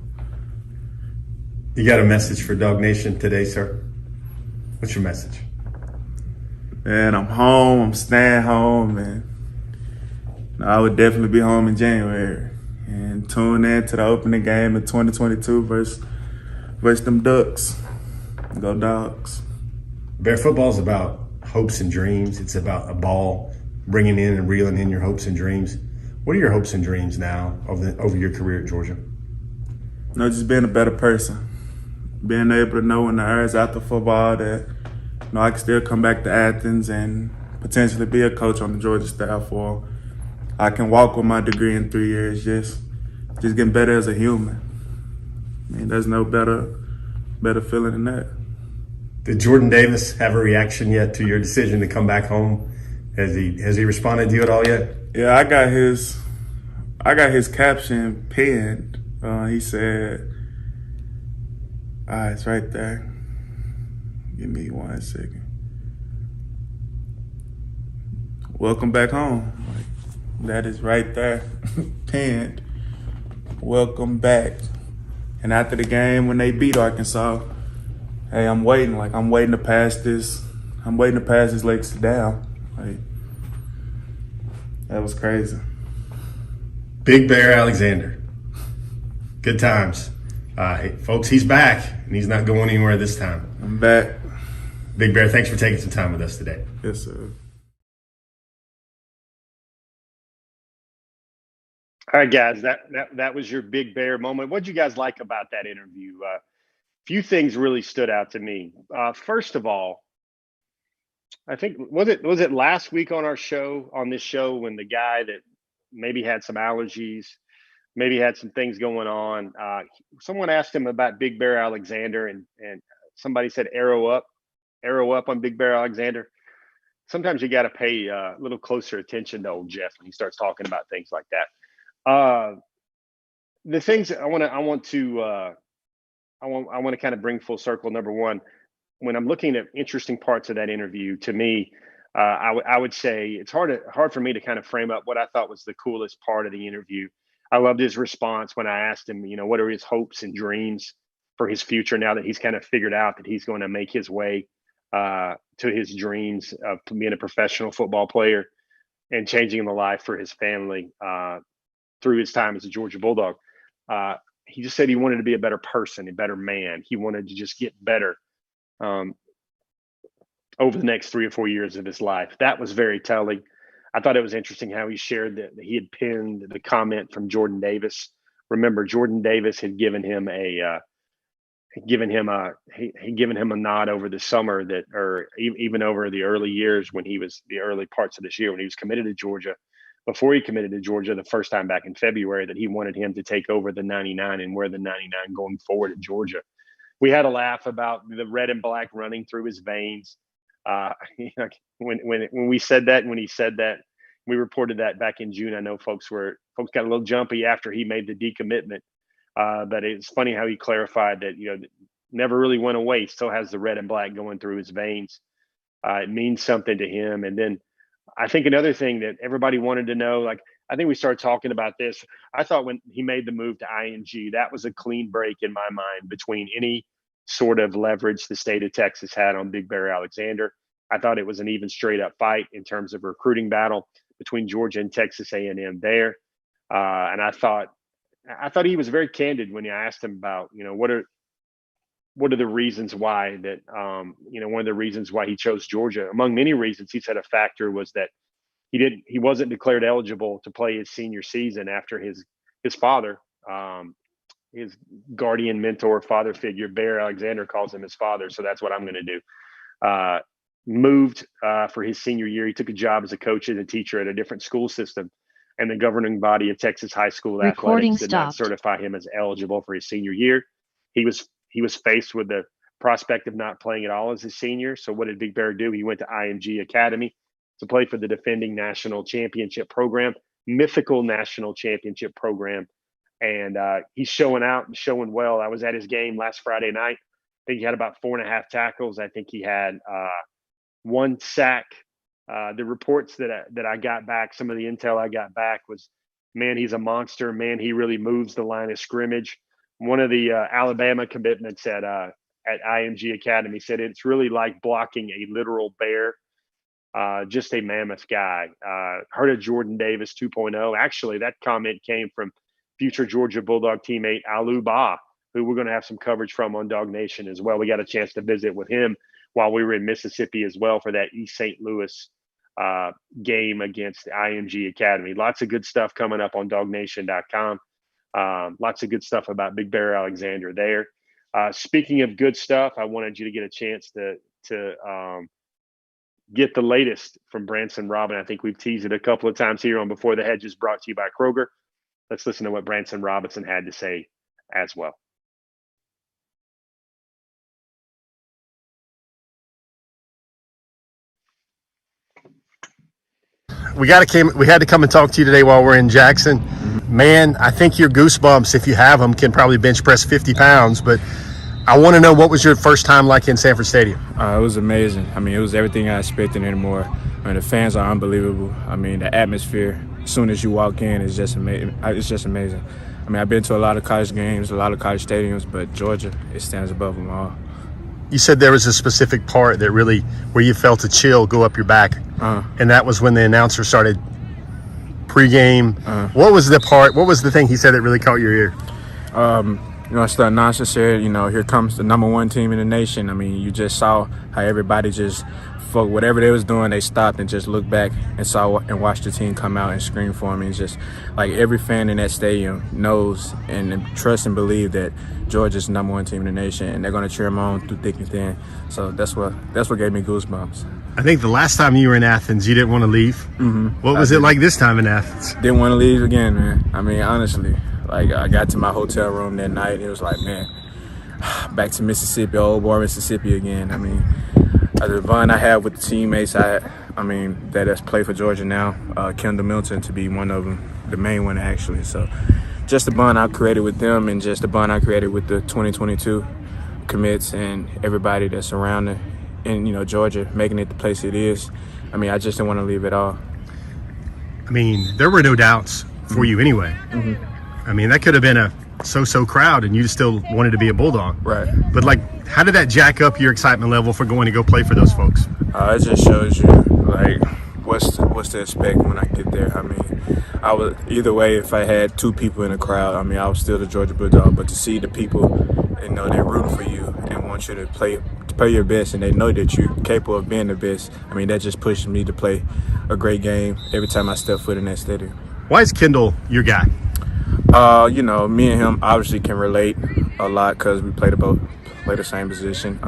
you got a message for Dog Nation today, sir? What's your message? And I'm home. I'm staying home, and I would definitely be home in January. And tune in to the opening game in 2022 versus them Ducks. Go Dogs. Bear, football is about hopes and dreams. It's about a ball bringing in and reeling in your hopes and dreams. What are your hopes and dreams now over your career at Georgia? Just being a better person. Being able to know when the hours after football that I can still come back to Athens and potentially be a coach on the Georgia staff, or I can walk with my degree in 3 years, just getting better as a human. There's no better feeling than that. Did Jordan Davis have a reaction yet to your decision to come back home? Has he responded to you at all yet? Yeah, I got his caption pinned. He said, it's right there. Give me 1 second. Welcome back home. That is right there, pinned. Welcome back. And after the game, when they beat Arkansas, hey, I'm waiting to pass this. I'm waiting to pass this Lakes down. That was crazy. Big Bear Alexander. Good times. Hey, folks, he's back, and he's not going anywhere this time. I'm back. Big Bear, thanks for taking some time with us today. Yes, sir. All right, guys, that was your Big Bear moment. What did you guys like about that interview? Few things really stood out to me. First of all, I think was it last week on this show when the guy that maybe had some allergies, maybe had some things going on. Someone asked him about Big Bear Alexander, and somebody said arrow up on Big Bear Alexander. Sometimes you got to pay a little closer attention to old Jeff when he starts talking about things like that. The things I want to kind of bring full circle. Number one, when I'm looking at interesting parts of that interview, to me, I would say it's hard for me to kind of frame up what I thought was the coolest part of the interview. I loved his response when I asked him, what are his hopes and dreams for his future now that he's kind of figured out that he's going to make his way to his dreams of being a professional football player and changing the life for his family through his time as a Georgia Bulldog. He just said he wanted to be a better person, a better man. He wanted to just get better over the next 3 or 4 years of his life. That was very telling. I thought it was interesting how he shared that he had pinned the comment from Jordan Davis. Remember, Jordan Davis had given him a nod over the summer or even over the early years the early parts of this year when he was committed to Georgia. Before he committed to Georgia the first time back in February, that he wanted him to take over the 99 and wear the 99 going forward at Georgia. We had a laugh about the red and black running through his veins. When we said that, and when he said that, we reported that back in June. I know folks got a little jumpy after he made the decommitment, but it's funny how he clarified that never really went away. He still has the red and black going through his veins. It means something to him. And then I think another thing that everybody wanted to know, I think we started talking about this. I thought when he made the move to IMG, that was a clean break in my mind between any sort of leverage the state of Texas had on Big Bear Alexander. I thought it was an even straight up fight in terms of recruiting battle between Georgia and Texas A&M there. And I thought he was very candid when I asked him about, what are the reasons why that, one of the reasons why he chose Georgia. Among many reasons, he said a factor was that he wasn't declared eligible to play his senior season after his father, his guardian, mentor, father figure, Bear Alexander, calls him his father. So that's what I'm going to do. Moved for his senior year. He took a job as a coach and a teacher at a different school system, and the governing body of Texas high school athletics did not certify him as eligible for his senior year. He was faced with the prospect of not playing at all as a senior. So what did Big Bear do? He went to IMG Academy to play for the defending national championship program, mythical national championship program. And he's showing out and showing well. I was at his game last Friday night. I think he had about 4.5 tackles. I think he had 1 sack. The reports that I got back, some of the intel I got back was, man, he's a monster. Man, he really moves the line of scrimmage. One of the Alabama commitments at IMG Academy said it's really like blocking a literal bear. Just a mammoth guy. Heard of Jordan Davis 2.0. Actually, that comment came from future Georgia Bulldog teammate Alu Ba, who we're going to have some coverage from on Dog Nation as well. We got a chance to visit with him while we were in Mississippi as well for that East St. Louis game against IMG Academy. Lots of good stuff coming up on dognation.com. Lots of good stuff about Big Bear Alexander there. Speaking of good stuff, I wanted you to get a chance to get the latest from Branson Robin. I think we've teased it a couple of times here on Before the Hedges, brought to you by Kroger. Let's listen to what Branson Robinson had to say as well. We had to come and talk to you today while we're in Jackson. Man, I think your goosebumps, if you have them, can probably bench press 50 pounds. But I want to know, what was your first time like in Sanford Stadium? It was amazing. It was everything I expected and more. The fans are unbelievable. The atmosphere, as soon as you walk in, is just amazing. It's just amazing. I've been to a lot of college games, a lot of college stadiums, but Georgia, it stands above them all. You said there was a specific part that really, where you felt a chill go up your back. And that was when the announcer started pregame. What was the thing he said that really caught your ear? It's the announcer said, here comes the number one team in the nation. I mean, you just saw how everybody just, for whatever they was doing, they stopped and just looked back and saw and watched the team come out and scream for him. And just like every fan in that stadium knows and trusts and believe that Georgia's the number one team in the nation, and they're going to cheer him on through thick and thin. So that's what gave me goosebumps. I think the last time you were in Athens, you didn't want to leave. What was it like this time in Athens? Didn't want to leave again, man. I mean, honestly, like I got to my hotel room that night, and it was like, man, back to Mississippi, old boy Mississippi again. I mean, the bond I have with the teammates, that has played for Georgia now, Kendall Milton to be one of them, the main one actually. So just the bond I created with them, and just the bond I created with the 2022 commits and everybody that's around it. And, Georgia making it the place it is. I mean, I just didn't want to leave at all. I mean, there were no doubts for you anyway. I mean, that could have been a so-so crowd and you still wanted to be a Bulldog. Right. But, how did that jack up your excitement level for going to go play for those folks? It just shows you, what's to expect when I get there. I mean, I was either way, if I had two people in the crowd, I was still the Georgia Bulldog. But to see the people, they're rooting for you and want you to play your best, and they know that you're capable of being the best. I mean, that just pushes me to play a great game every time I step foot in that stadium. Why is Kendall your guy? Me and him obviously can relate a lot because we play the same position.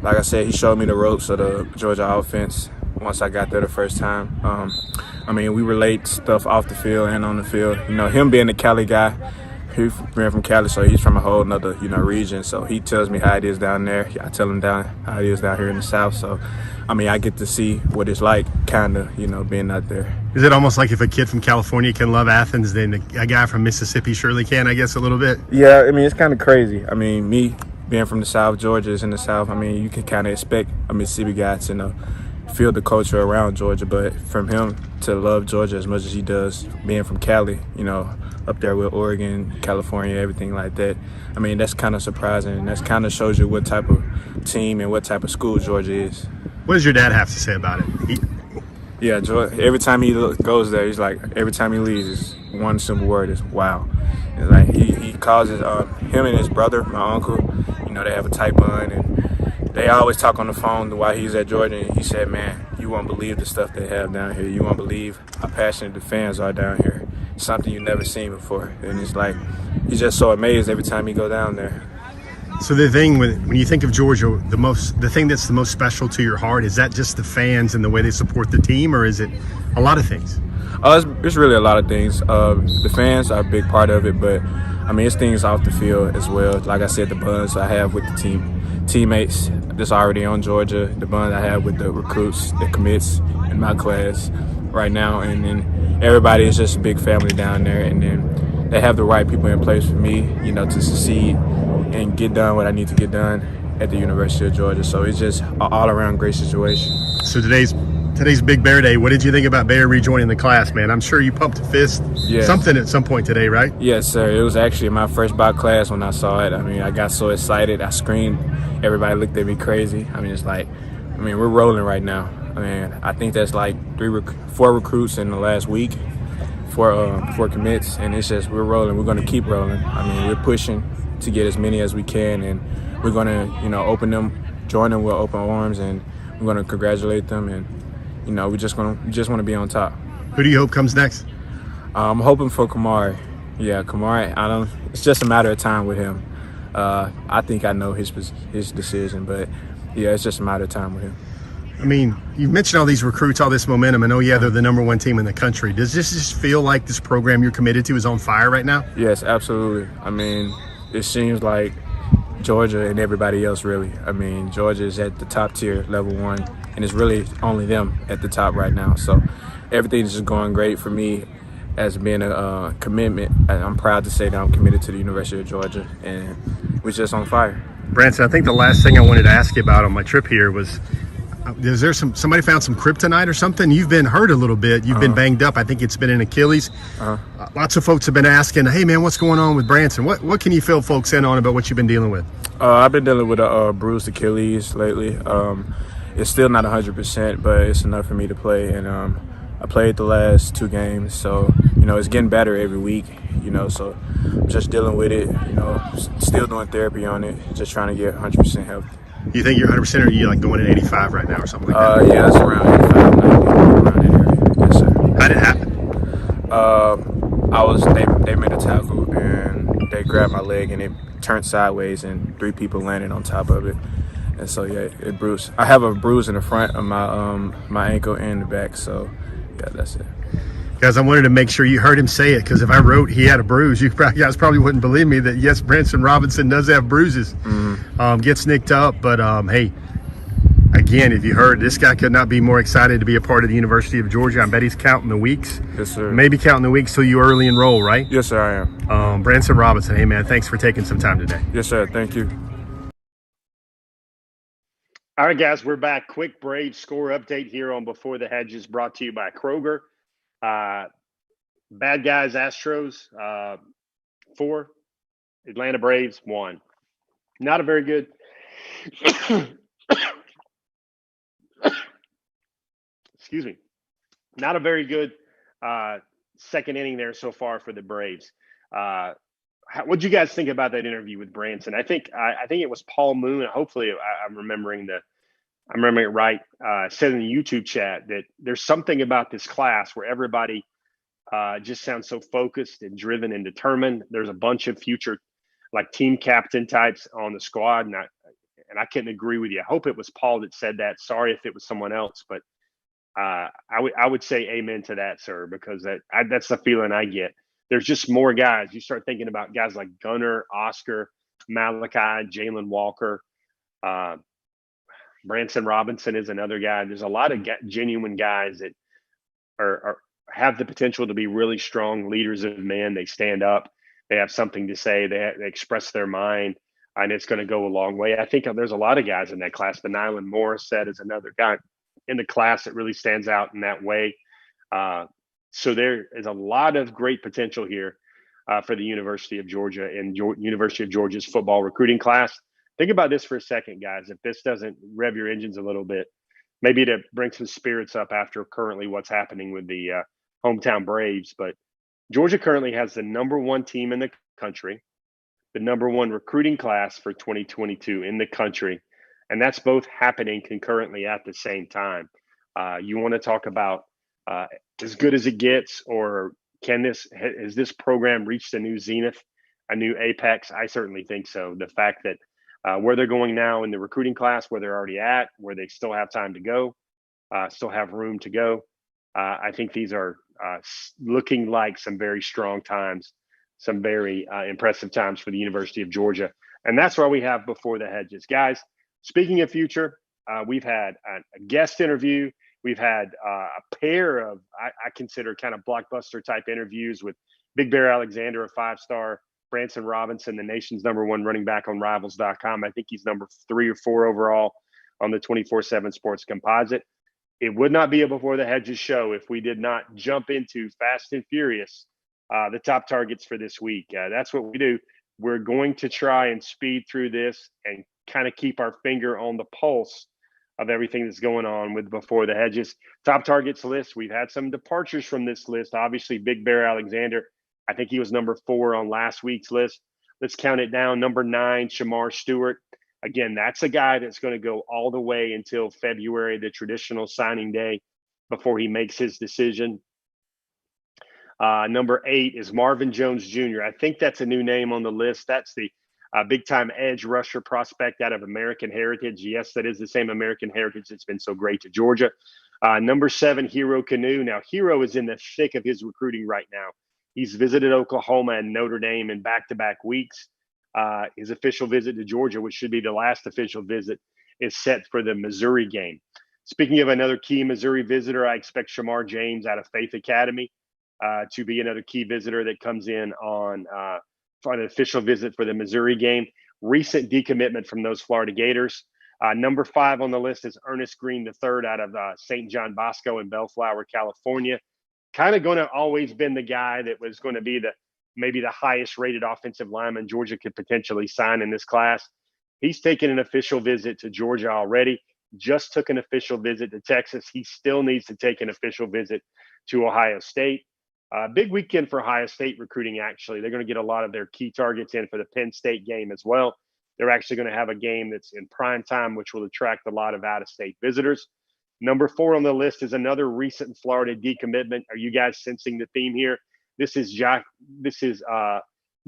Like I said, he showed me the ropes of the Georgia offense once I got there the first time. We relate stuff off the field and on the field. Him being the Cali guy, he's from Cali, so he's from a whole nother, region. So he tells me how it is down there. I tell him how it is down here in the South. So, I get to see what it's like, kind of, being out there. Is it almost like if a kid from California can love Athens, then a guy from Mississippi surely can, I guess, a little bit? Yeah, it's kind of crazy. Me being from the South, Georgia is in the South. You can kind of expect a Mississippi guy to, feel the culture around Georgia, but from him to love Georgia as much as he does, being from Cali, up there with Oregon, California, everything like that. That's kind of surprising, and that kind of shows you what type of team and what type of school Georgia is. What does your dad have to say about it? Yeah, every time he goes there, he's like, every time he leaves, it's one simple word, is wow. It's like he calls him and his brother, my uncle, they have a tight bond, and they always talk on the phone while he's at Georgia, and he said, man, you won't believe the stuff they have down here. You won't believe how passionate the fans are down here. Something you've never seen before. And it's like, he's just so amazed every time he go down there. So the thing when you think of Georgia, the thing that's the most special to your heart, is that just the fans and the way they support the team, or is it a lot of things? It's really a lot of things. The fans are a big part of it, but it's things off the field as well. Like I said, the bonds I have with the teammates that's already on Georgia, the bond I have with the recruits, the commits in my class right now, and then everybody is just a big family down there, and then they have the right people in place for me, to succeed and get done what I need to get done at the University of Georgia. So it's just an all-around great situation. So today's Big Bear Day. What did you think about Bear rejoining the class, man? I'm sure you pumped a fist, something at some point today, right? Yes, sir. It was actually my first Bach class when I saw it. I got so excited. I screamed. Everybody looked at me crazy. It's like, we're rolling right now. I think that's like 4 recruits in the last week, 4 commits, and it's just, we're rolling. We're going to keep rolling. We're pushing to get as many as we can, and we're going to, join them with open arms, and we're going to congratulate them, and, we just want to be on top. Who do you hope comes next? I'm hoping for Chamar. Yeah, Chamar, it's just a matter of time with him. I think I know his decision, but yeah, it's just a matter of time with him. You've mentioned all these recruits, all this momentum, and they're the number one team in the country. Does this just feel like this program you're committed to is on fire right now? Yes, absolutely. It seems like Georgia and everybody else, really. Georgia is at the top tier, level 1, and it's really only them at the top right now. So everything's just going great for me as being a commitment. I'm proud to say that I'm committed to the University of Georgia, and we're just on fire. Branson, I think the last thing I wanted to ask you about on my trip here was, is there somebody found some kryptonite or something? You've been hurt a little bit. You've been banged up. I think it's been an Achilles. Lots of folks have been asking, hey, man, what's going on with Branson? What can you fill folks in on about what you've been dealing with? I've been dealing with a bruised Achilles lately. It's still not 100%, but it's enough for me to play. And I played the last 2 games, so it's getting better every week. So I'm just dealing with it. Still doing therapy on it, just trying to get 100% healthy. You think you're 100%, or are you like going at 85 right now or something like that? Yeah, it's around 85, 90, around that area. Yes, sir. How did it happen? They made a tackle and they grabbed my leg and it turned sideways and 3 people landed on top of it. And so yeah, it bruised. I have a bruise in the front of my ankle and the back. So yeah, that's it. Guys, I wanted to make sure you heard him say it, because if I wrote he had a bruise, you guys probably wouldn't believe me that yes, Branson Robinson does have bruises. Gets nicked up, but hey, again, if you heard, this guy could not be more excited to be a part of the University of Georgia. I bet he's counting the weeks. Yes, sir. Maybe counting the weeks till you early enroll, right? Yes, sir, I am. Branson Robinson, hey man, thanks for taking some time today. Yes, sir. Thank you. All right, guys, we're back. Quick Braves score update here on Before the Hedges, brought to you by Kroger. Bad guys, Astros, 4. Atlanta Braves, 1. Not a very good excuse me. Not a very good second inning there so far for the Braves. What'd you guys think about that interview with Branson? I think it was Paul Moon. Hopefully, I'm remembering it right. Said in the YouTube chat that there's something about this class where everybody just sounds so focused and driven and determined. There's a bunch of future like team captain types on the squad, and I couldn't agree with you. I hope it was Paul that said that. Sorry if it was someone else, but I would say amen to that, sir, because that's the feeling I get. There's just more guys. You start thinking about guys like Gunnar, Oscar, Malachi, Jalen Walker, Branson Robinson is another guy. There's a lot of genuine guys that have the potential to be really strong leaders of men. They stand up. They have something to say. They express their mind, and it's going to go a long way. I think there's a lot of guys in that class. But Nyland Morissette is another guy in the class that really stands out in that way. So there is a lot of great potential here for the University of Georgia and University of Georgia's football recruiting class. Think about this for a second, guys. If this doesn't rev your engines a little bit, maybe to bring some spirits up after currently what's happening with the hometown Braves. But Georgia currently has the #1 team in the country, the #1 recruiting class for 2022 in the country. And that's both happening concurrently at the same time. You want to talk about as good as it gets, or has this program reached a new zenith, a new apex? I certainly think so. The fact that where they're going now in the recruiting class, where they're already at, where they still have time to go, still have room to go. I think these are looking like some very strong times, some very impressive times for the University of Georgia. And that's why we have Before the Hedges. Guys, speaking of future, we've had a guest interview. We've had a pair of, I consider, kind of blockbuster type interviews with Big Bear Alexander, a 5-star, Branson Robinson, the nation's #1 running back on Rivals.com. I think he's number 3 or 4 overall on the 24/7 Sports Composite. It would not be a Before the Hedges show if we did not jump into Fast and Furious, the top targets for this week. That's what we do. We're going to try and speed through this and kind of keep our finger on the pulse of everything that's going on with Before the Hedges. Top targets list. We've had some departures from this list. Obviously, Big Bear Alexander. I think he was number 4 on last week's list. Let's count it down. Number 9, Chamar Stewart. Again, that's a guy that's going to go all the way until February, the traditional signing day, before he makes his decision. Number 8 is Marvin Jones Jr. I think that's a new name on the list. That's the big-time edge rusher prospect out of American Heritage. Yes, that is the same American Heritage that's been so great to Georgia. Number 7, Hero Canoe. Now, Hero is in the thick of his recruiting right now. He's visited Oklahoma and Notre Dame in back-to-back weeks. His official visit to Georgia, which should be the last official visit, is set for the Missouri game. Speaking of another key Missouri visitor, I expect Shamar James out of Faith Academy to be another key visitor that comes in on for an official visit for the Missouri game. Recent decommitment from those Florida Gators. Number 5 on the list is Ernest Greene III out of St. John Bosco in Bellflower, California. Kind of going to always been the guy that was going to be maybe the highest rated offensive lineman Georgia could potentially sign in this class. He's taken an official visit to Georgia already. just took an official visit to Texas. He still needs to take an official visit to Ohio State. Big weekend for Ohio State recruiting, actually. They're going to get a lot of their key targets in for the Penn State game as well. They're actually going to have a game that's in prime time, which will attract a lot of out-of-state visitors. Number 4 on the list is another recent Florida decommitment. Are you guys sensing the theme here? This is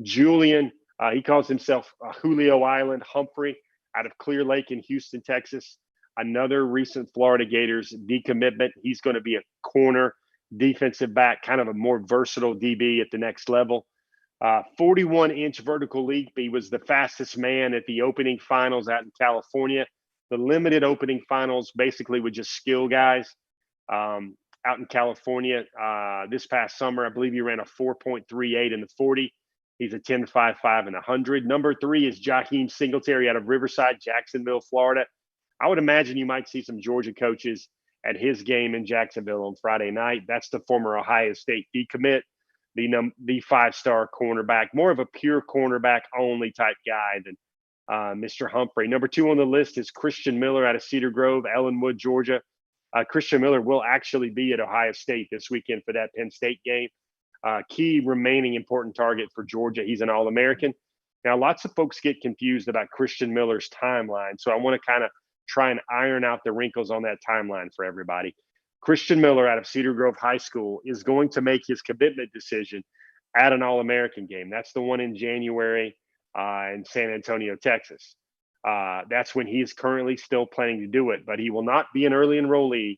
Julian. He calls himself Julio Island Humphrey out of Clear Lake in Houston, Texas. Another recent Florida Gators decommitment. He's going to be a corner, defensive back, kind of a more versatile DB at the next level. 41-inch vertical leap. He was the fastest man at the opening finals out in California. The limited opening finals basically with just skill guys out in California. This past summer, I believe he ran a 4.38 in the 40. He's a 10.55 in 100. Number 3 is Jaheim Singletary out of Riverside, Jacksonville, Florida. I would imagine you might see some Georgia coaches at his game in Jacksonville on Friday night. That's the former Ohio State decommit, the 5-star cornerback, more of a pure cornerback only type guy than Mr. Humphrey. Number 2 on the list is Christian Miller out of Cedar Grove, Ellenwood, Georgia. Christian Miller will actually be at Ohio State this weekend for that Penn State game. Key remaining important target for Georgia. He's an All-American. Now, lots of folks get confused about Christian Miller's timeline, so I want to kind of try and iron out the wrinkles on that timeline for everybody. Christian Miller out of Cedar Grove High School is going to make his commitment decision at an All-American game. That's the one in January in San Antonio, Texas. That's when he's currently still planning to do it, but he will not be an early enrollee,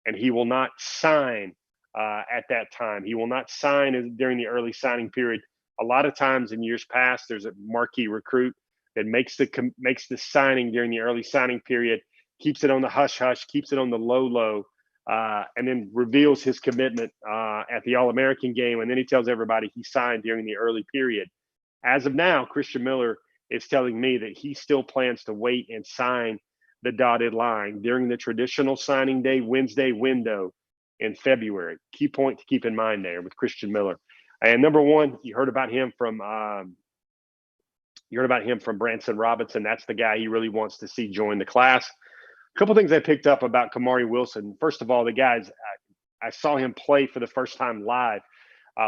and he will not sign at that time. He will not sign during the early signing period. A lot of times in years past, there's a marquee recruit that makes the signing during the early signing period, keeps it on the hush-hush, keeps it on the low-low, and then reveals his commitment at the All-American game, and then he tells everybody he signed during the early period. As of now, Christian Miller is telling me that he still plans to wait and sign the dotted line during the traditional signing day Wednesday window in February. Key point to keep in mind there with Christian Miller. And number 1, you heard about him from Branson Robinson. That's the guy he really wants to see join the class. A couple things I picked up about Kamari Wilson. First of all, the guys, I saw him play for the first time live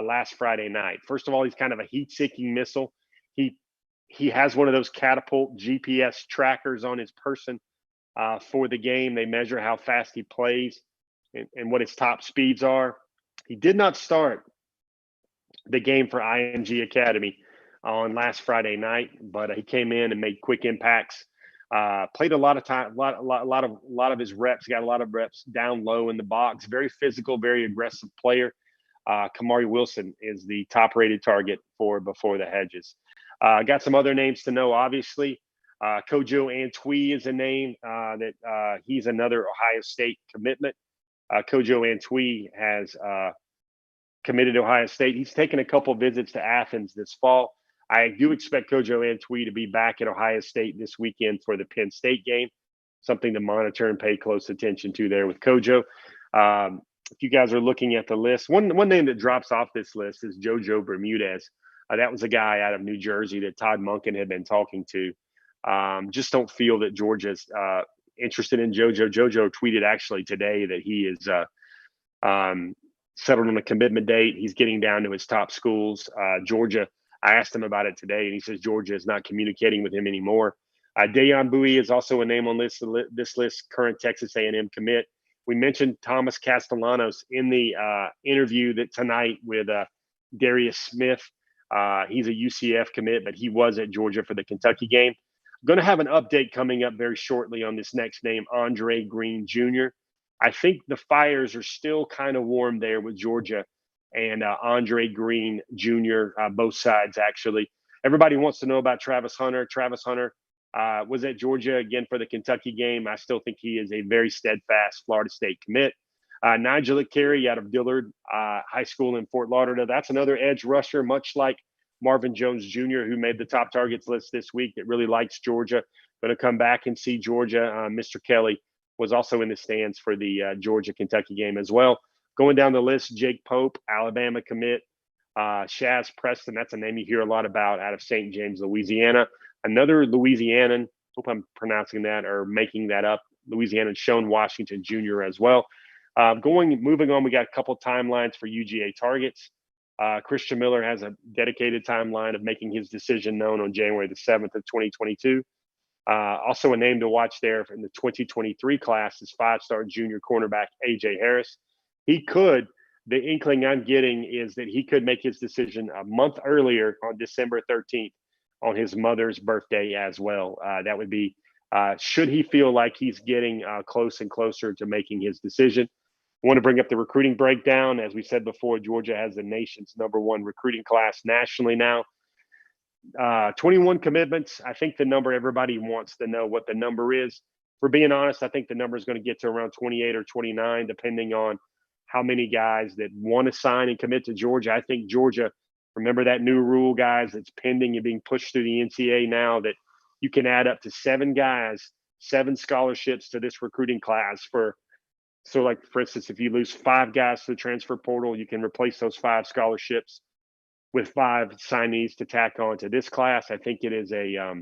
last Friday night. First of all, he's kind of a heat-seeking missile. He has one of those catapult GPS trackers on his person for the game. They measure how fast he plays and what his top speeds are. He did not start the game for IMG Academy on last Friday night, but he came in and made quick impacts. Played a lot of time, a lot of his reps. Got a lot of reps down low in the box. Very physical, very aggressive player. Kamari Wilson is the top-rated target for Before the Hedges. Got some other names to know, obviously. Kojo Antwi is a name that he's another Ohio State commitment. Kojo Antwi has committed to Ohio State. He's taken a couple visits to Athens this fall. I do expect Kojo Antwi to be back at Ohio State this weekend for the Penn State game. Something to monitor and pay close attention to there with Kojo. If you guys are looking at the list, one name that drops off this list is Jojo Bermudez. That was a guy out of New Jersey that Todd Monken had been talking to. Just don't feel that Georgia's interested in Jojo. Jojo tweeted actually today that he is settled on a commitment date. He's getting down to his top schools. Georgia, I asked him about it today, and he says Georgia is not communicating with him anymore. Dayon Bowie is also a name on this list, current Texas A&M commit. We mentioned Thomas Castellanos in the interview that tonight with Darius Smith. He's a UCF commit, but he was at Georgia for the Kentucky game. I'm going to have an update coming up very shortly on this next name, Andre Greene Jr. I think the fires are still kind of warm there with Georgia and Andre Greene Jr., both sides, actually. Everybody wants to know about Travis Hunter. Travis Hunter was at Georgia again for the Kentucky game. I still think he is a very steadfast Florida State commit. Nigel Carey out of Dillard High School in Fort Lauderdale. That's another edge rusher, much like Marvin Jones Jr., who made the top targets list this week, that really likes Georgia. Going to come back and see Georgia. Mr. Kelly was also in the stands for the Georgia-Kentucky game as well. Going down the list, Jake Pope, Alabama commit. Shaz Preston, that's a name you hear a lot about out of St. James, Louisiana. Another Louisianan, hope I'm pronouncing that or making that up Louisiana, and Sean Washington Jr. as well. Moving on, we got a couple timelines for UGA targets. Christian Miller has a dedicated timeline of making his decision known on January the 7th of 2022. Also a name to watch there in the 2023 class is five-star junior cornerback A.J. Harris. The inkling I'm getting is that he could make his decision a month earlier on December 13th on his mother's birthday as well. That would be, should he feel like he's getting close and closer to making his decision. I want to bring up the recruiting breakdown. As we said before, Georgia has the nation's #1 recruiting class nationally now. 21 commitments. I think the number everybody wants to know what the number is. For being honest, I think the number is going to get to around 28 or 29, depending on how many guys that want to sign and commit to Georgia. I think Georgia, remember that new rule, guys, that's pending and being pushed through the NCAA now, that you can add up to 7 guys, 7 scholarships to this recruiting class so like, for instance, if you lose 5 guys to the transfer portal, you can replace those 5 scholarships with 5 signees to tack on to this class. I think it is a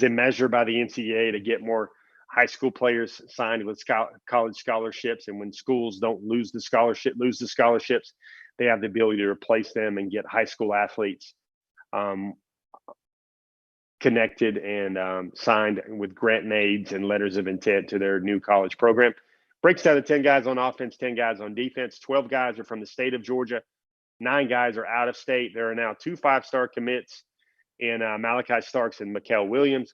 measure by the NCAA to get more high school players signed with college scholarships. And when schools don't lose the scholarships, they have the ability to replace them and get high school athletes connected and signed with grant and aids and letters of intent to their new college program. Breaks down to 10 guys on offense, 10 guys on defense. 12 guys are from the state of Georgia. 9 guys are out of state. There are now 2 5-star commits in Malachi Starks and Mikel Williams.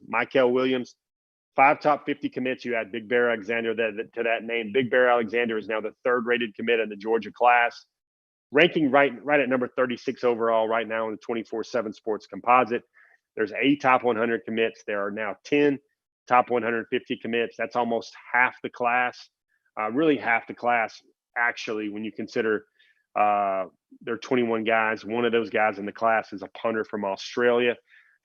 5 top 50 commits. You add Big Bear Alexander to that name. Big Bear Alexander is now the 3rd rated commit in the Georgia class, ranking right at number 36 overall right now in the 24/7 Sports Composite. There's 8 top 100 commits. There are now 10 top 150 commits. That's almost half the class. Really half the class, actually, when you consider there are 21 guys. One of those guys in the class is a punter from Australia.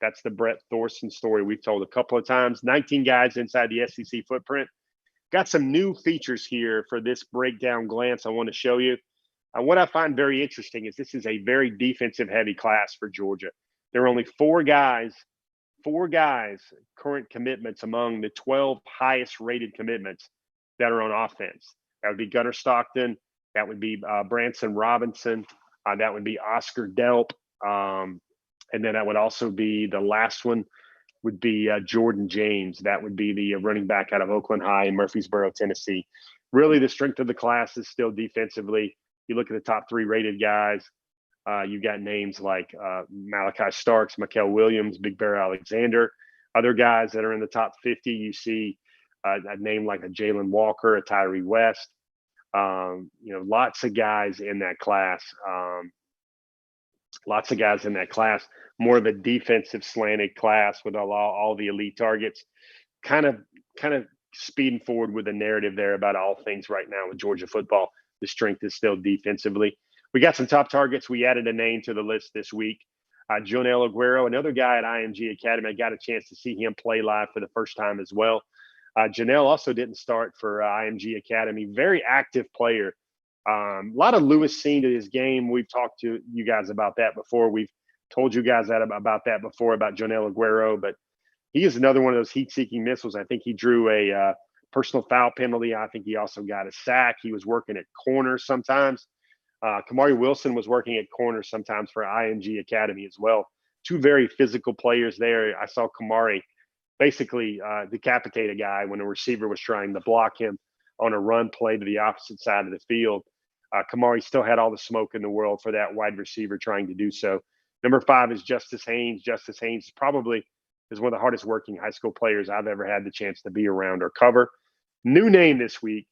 That's the Brett Thorson story we've told a couple of times. 19 guys inside the SEC footprint. Got some new features here for this breakdown glance I want to show you. What I find very interesting is this is a very defensive-heavy class for Georgia. There are only 4 guys, current commitments among the 12 highest-rated commitments that are on offense. That would be Gunnar Stockton. That would be Branson Robinson. That would be Oscar Delp. And then that would also be the last one would be Jordan James. That would be the running back out of Oakland High in Murfreesboro, Tennessee. Really, the strength of the class is still defensively. You look at the top 3 rated guys. You got names like Malachi Starks, Mikel Williams, Big Bear Alexander. Other guys that are in the top 50, you see a name like a Jalen Walker, a Tyree West. Lots of guys in that class. More of a defensive slanted class with all the elite targets. Kind of speeding forward with a narrative there about all things right now with Georgia football. The strength is still defensively. We got some top targets. We added a name to the list this week. Jonel Aguero, another guy at IMG Academy. I got a chance to see him play live for the first time as well. Janelle also didn't start for IMG Academy. Very active player. A lot of Lewis seen to his game. We've talked to you guys about that before. We've told you guys about that before about Jonel Aguero, but he is another one of those heat-seeking missiles. I think he drew a personal foul penalty. I think he also got a sack. He was working at corner sometimes. Kamari Wilson was working at corner sometimes for IMG Academy as well. 2 very physical players there. I saw Kamari basically decapitate a guy when a receiver was trying to block him on a run play to the opposite side of the field. Kamari still had all the smoke in the world for that wide receiver trying to do so. Number 5 is Justice Haynes. Justice Haynes probably is one of the hardest working high school players I've ever had the chance to be around or cover. New name this week,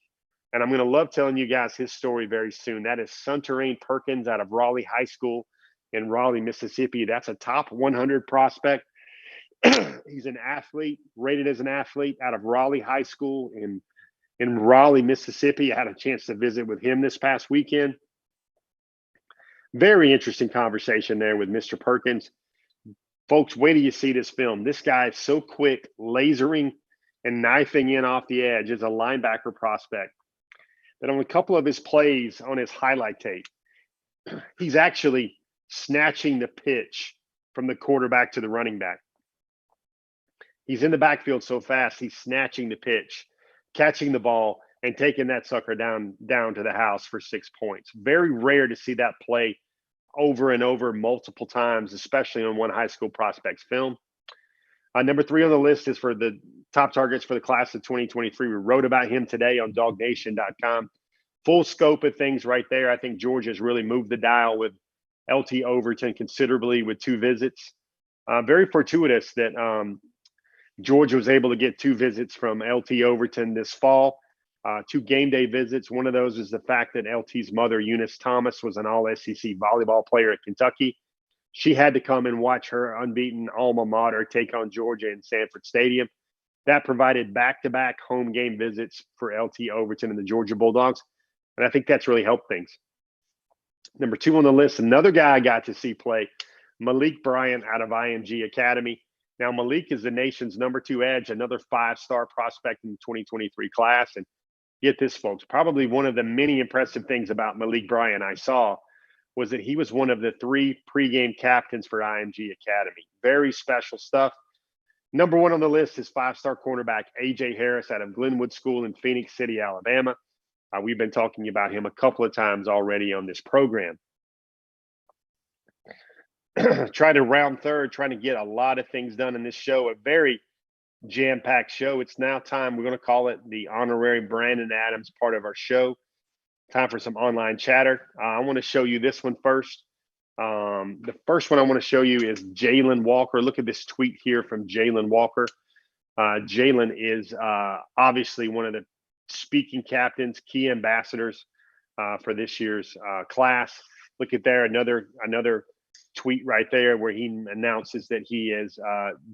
and I'm going to love telling you guys his story very soon. That is Sunterrain Perkins out of Raleigh High School in Raleigh, Mississippi. That's a top 100 prospect. He's an athlete, rated as an athlete out of Raleigh High School in Raleigh, Mississippi. I had a chance to visit with him this past weekend. Very interesting conversation there with Mr. Perkins. Folks, wait till you see this film. This guy is so quick, lasering and knifing in off the edge as a linebacker prospect that on a couple of his plays on his highlight tape, he's actually snatching the pitch from the quarterback to the running back. He's in the backfield so fast, he's snatching the pitch, catching the ball, and taking that sucker down to the house for 6 points. Very rare to see that play over and over multiple times, especially on one high school prospect's film. Number 3 on the list is for the top targets for the class of 2023. We wrote about him today on dognation.com. Full scope of things right there. I think Georgia's really moved the dial with LT Overton considerably with 2 visits. Very fortuitous that Georgia was able to get 2 visits from LT Overton this fall, 2 game day visits. One of those is the fact that LT's mother, Eunice Thomas, was an all-SEC volleyball player at Kentucky. She had to come and watch her unbeaten alma mater take on Georgia in Stanford Stadium. That provided back-to-back home game visits for LT Overton and the Georgia Bulldogs, and I think that's really helped things. Number 2 on the list, another guy I got to see play, Malik Bryant out of IMG Academy. Now, Malik is the nation's number 2 edge, another 5-star prospect in the 2023 class. And get this, folks, probably one of the many impressive things about Malik Bryant I saw was that he was one of the 3 pregame captains for IMG Academy. Very special stuff. Number 1 on the list is 5-star cornerback A.J. Harris out of Glenwood School in Phoenix City, Alabama. We've been talking about him a couple of times already on this program. Trying to round third, trying to get a lot of things done in this show, a very jam-packed show. It's now time. We're going to call it the honorary Brandon Adams part of our show. Time for some online chatter. I want to show you this one first. The first one I want to show you is Jalen Walker. Look at this tweet here from Jalen Walker. Jalen is obviously one of the speaking captains, key ambassadors for this year's class. Look at there, another tweet right there where he announces that he is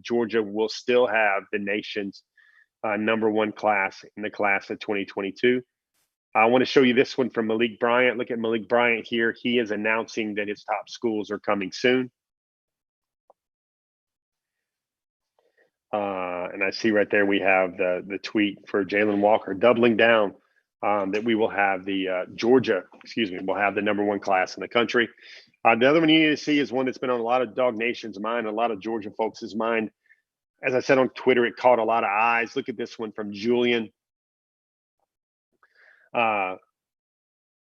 Georgia will still have the nation's number 1 class in the class of 2022. I want to show you this one from Malik Bryant. Look at Malik Bryant here. He is announcing that his top schools are coming soon. And I see right there we have the tweet for Jalen Walker doubling down that we will have the will have the number 1 class in the country. The other one you need to see is one that's been on a lot of Dog Nation's mind, a lot of Georgia folks' mind. As I said on Twitter, it caught a lot of eyes. Look at this one from Julian.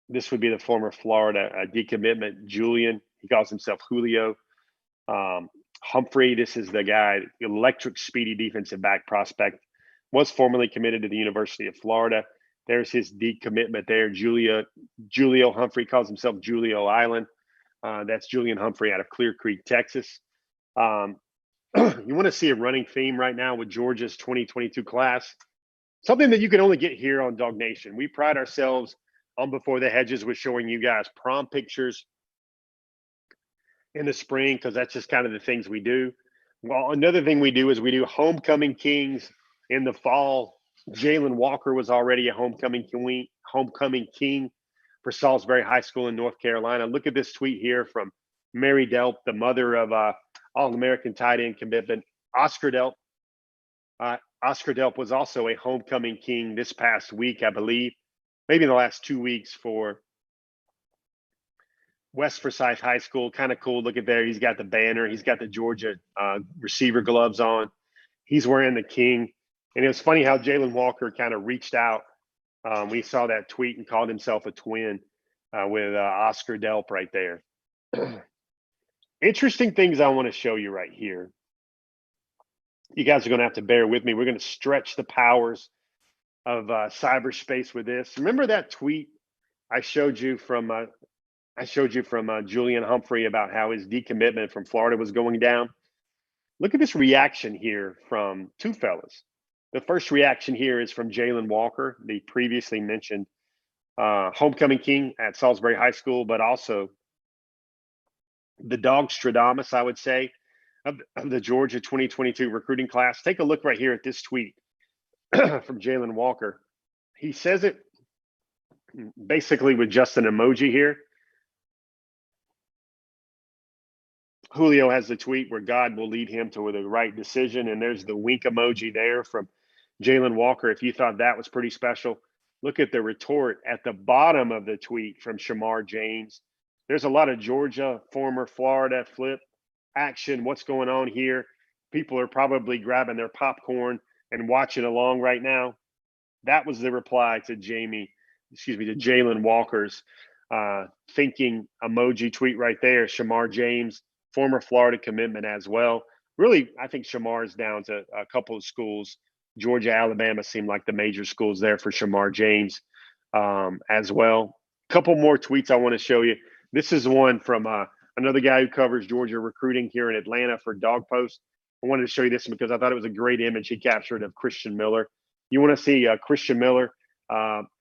This would be the former Florida decommitment, Julian. He calls himself Julio. Humphrey, this is the guy, electric, speedy defensive back prospect, was formerly committed to the University of Florida. There's his decommitment there. Julio Humphrey calls himself Julio Island. That's Julian Humphrey out of Clear Creek, Texas. You want to see a running theme right now with Georgia's 2022 class. Something that you can only get here on Dog Nation. We pride ourselves on Before the Hedges with showing you guys prom pictures in the spring because that's just kind of the things we do. Well, another thing we do is we do homecoming kings in the fall. Jalen Walker was already a homecoming king for Salisbury High School in North Carolina. Look at this tweet here from Mary Delp, the mother of All-American tight end commitment Oscar Delp. Oscar Delp was also a homecoming king this past week, I believe, maybe in the last 2 weeks for West Forsyth High School. Kind of cool. Look at there. He's got the banner. He's got the Georgia receiver gloves on. He's wearing the king. And it was funny how Jalen Walker kind of reached out. We saw that tweet and called himself a twin with Oscar Delp right there. Interesting things I want to show you right here. You guys are going to have to bear with me. We're going to stretch the powers of cyberspace with this. Remember that tweet I showed you from Julian Humphrey about how his decommitment from Florida was going down? Look at this reaction here from 2 fellas. The first reaction here is from Jalen Walker, the previously mentioned homecoming king at Salisbury High School, but also the dog Stradamus, I would say, of the Georgia 2022 recruiting class. Take a look right here at this tweet from Jalen Walker. He says it basically with just an emoji here. Julio has the tweet where God will lead him to the right decision, and there's the wink emoji there from Jalen Walker. If you thought that was pretty special, look at the retort at the bottom of the tweet from Chamar James. There's a lot of Georgia, former Florida flip action. What's going on here? people are probably grabbing their popcorn and watching along right now. That was the reply to Jalen Walker's thinking emoji tweet right there. Chamar James, former Florida commitment as well. Really, I think Chamar is down to a couple of schools. Georgia, Alabama seem like the major schools there for Chamar James as well. A couple more tweets I want to show you. This is one from another guy who covers Georgia recruiting here in Atlanta for Dog Post. I wanted to show you this because I thought it was a great image he captured of Christian Miller. You want to see Christian Miller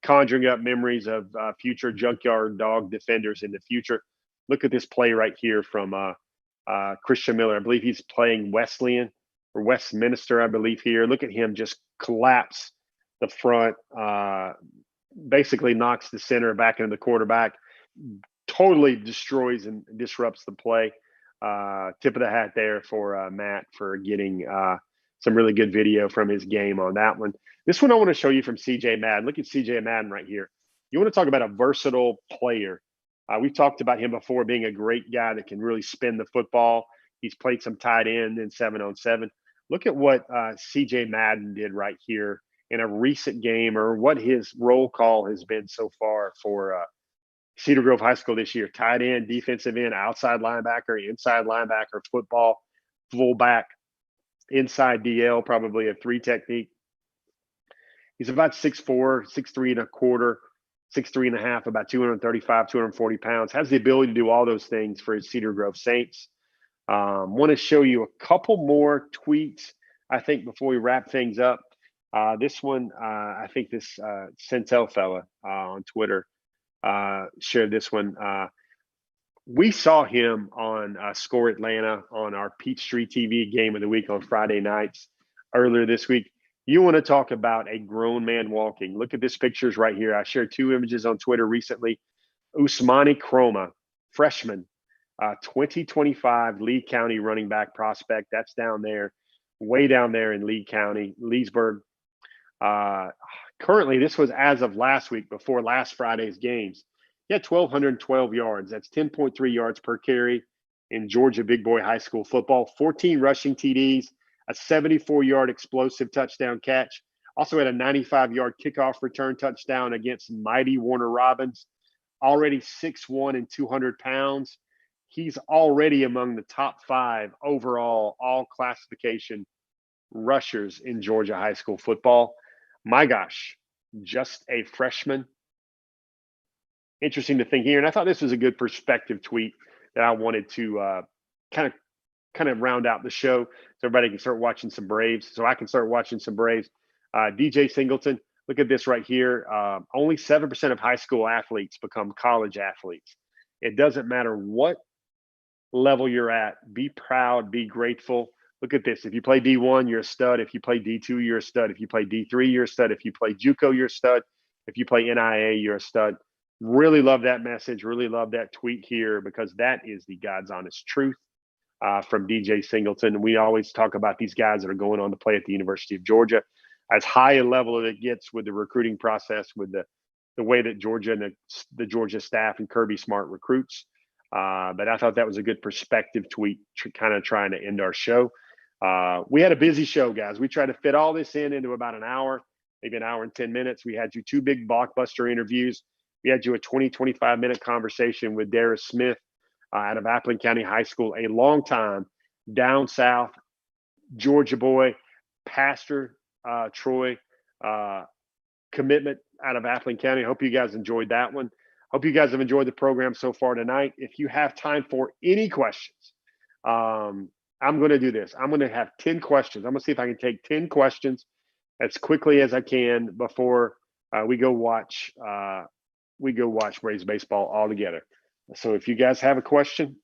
conjuring up memories of future junkyard dog defenders in the future. Look at this play right here from Christian Miller. I believe he's playing Wesleyan or Westminster, I believe here. Look at him just collapse the front, basically knocks the center back into the quarterback, totally destroys and disrupts the play. Tip of the hat there for Matt for getting some really good video from his game on that one. This one I want to show you from CJ Madden. Look at CJ Madden right here. You want to talk about a versatile player. We've talked about him before being a great guy that can really spin the football. He's played some tight end in 7-on-7. Look at what CJ Madden did right here in a recent game, or what his roll call has been so far for Cedar Grove High School this year. Tight end, defensive end, outside linebacker, inside linebacker, football, fullback, inside DL, probably a 3 technique. He's about 6'4", 6'3 and a quarter, 6'3 and a half, about 235, 240 pounds. Has the ability to do all those things for his Cedar Grove Saints. Want to show you a couple more tweets, I think, before we wrap things up. This one, I think this Centel fella on Twitter shared this one. We saw him on Score Atlanta on our Peachtree TV Game of the Week on Friday nights earlier this week. You want to talk about a grown man walking. Look at this pictures right here. I shared 2 images on Twitter recently. Usmani Chroma, freshman, 2025 Lee County running back prospect. That's down there, way down there in Lee County, Leesburg. Currently, this was as of last week, before last Friday's games. He had 1,212 yards. That's 10.3 yards per carry in Georgia Big Boy High School football. 14 rushing TDs, a 74-yard explosive touchdown catch. Also had a 95-yard kickoff return touchdown against mighty Warner Robins. Already 6'1" and 200 pounds. He's already among the top 5 overall, all classification rushers in Georgia high school football. My gosh, just a freshman. Interesting to think here. And I thought this was a good perspective tweet that I wanted to kind of round out the show so everybody can start watching some Braves, so I can start watching some Braves. DJ Singleton, look at this right here. Only 7% of high school athletes become college athletes. It doesn't matter what level you're at. Be proud, be grateful. Look at this. If you play D1, you're a stud. If you play D2, you're a stud. If you play D3, you're a stud. If you play JUCO, you're a stud. If you play NIA, you're a stud. Really love that message. Really love that tweet here, because that is the God's honest truth from DJ Singleton. We always talk about these guys that are going on to play at the University of Georgia. As high a level as it gets with the recruiting process, with the way that Georgia and the Georgia staff and Kirby Smart recruits. But I thought that was a good perspective tweet, kind of trying to end our show. We had a busy show, guys. We tried to fit all this into about an hour, maybe an hour and 10 minutes. We had you 2 big blockbuster interviews. We had you a 25-minute conversation with Darius Smith out of Appling County High School, a longtime down south Georgia boy, Pastor Troy commitment out of Appling County. I hope you guys enjoyed that one. Hope you guys have enjoyed the program so far tonight. If you have time for any questions, I'm going to do this. I'm going to have 10 questions. I'm going to see if I can take 10 questions as quickly as I can before we go watch Braves baseball all together. So if you guys have a question,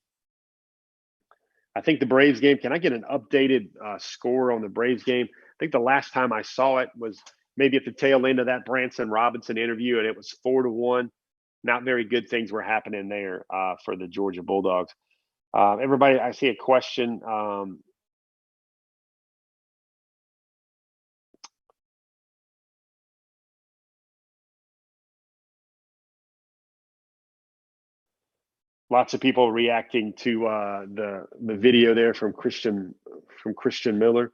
I think the Braves game, can I get an updated score on the Braves game? I think the last time I saw it was maybe at the tail end of that Branson Robinson interview, and it was 4-1. Not very good things were happening there for the Georgia Bulldogs. Everybody, I see a question. Lots of people reacting to the video there from Christian Miller.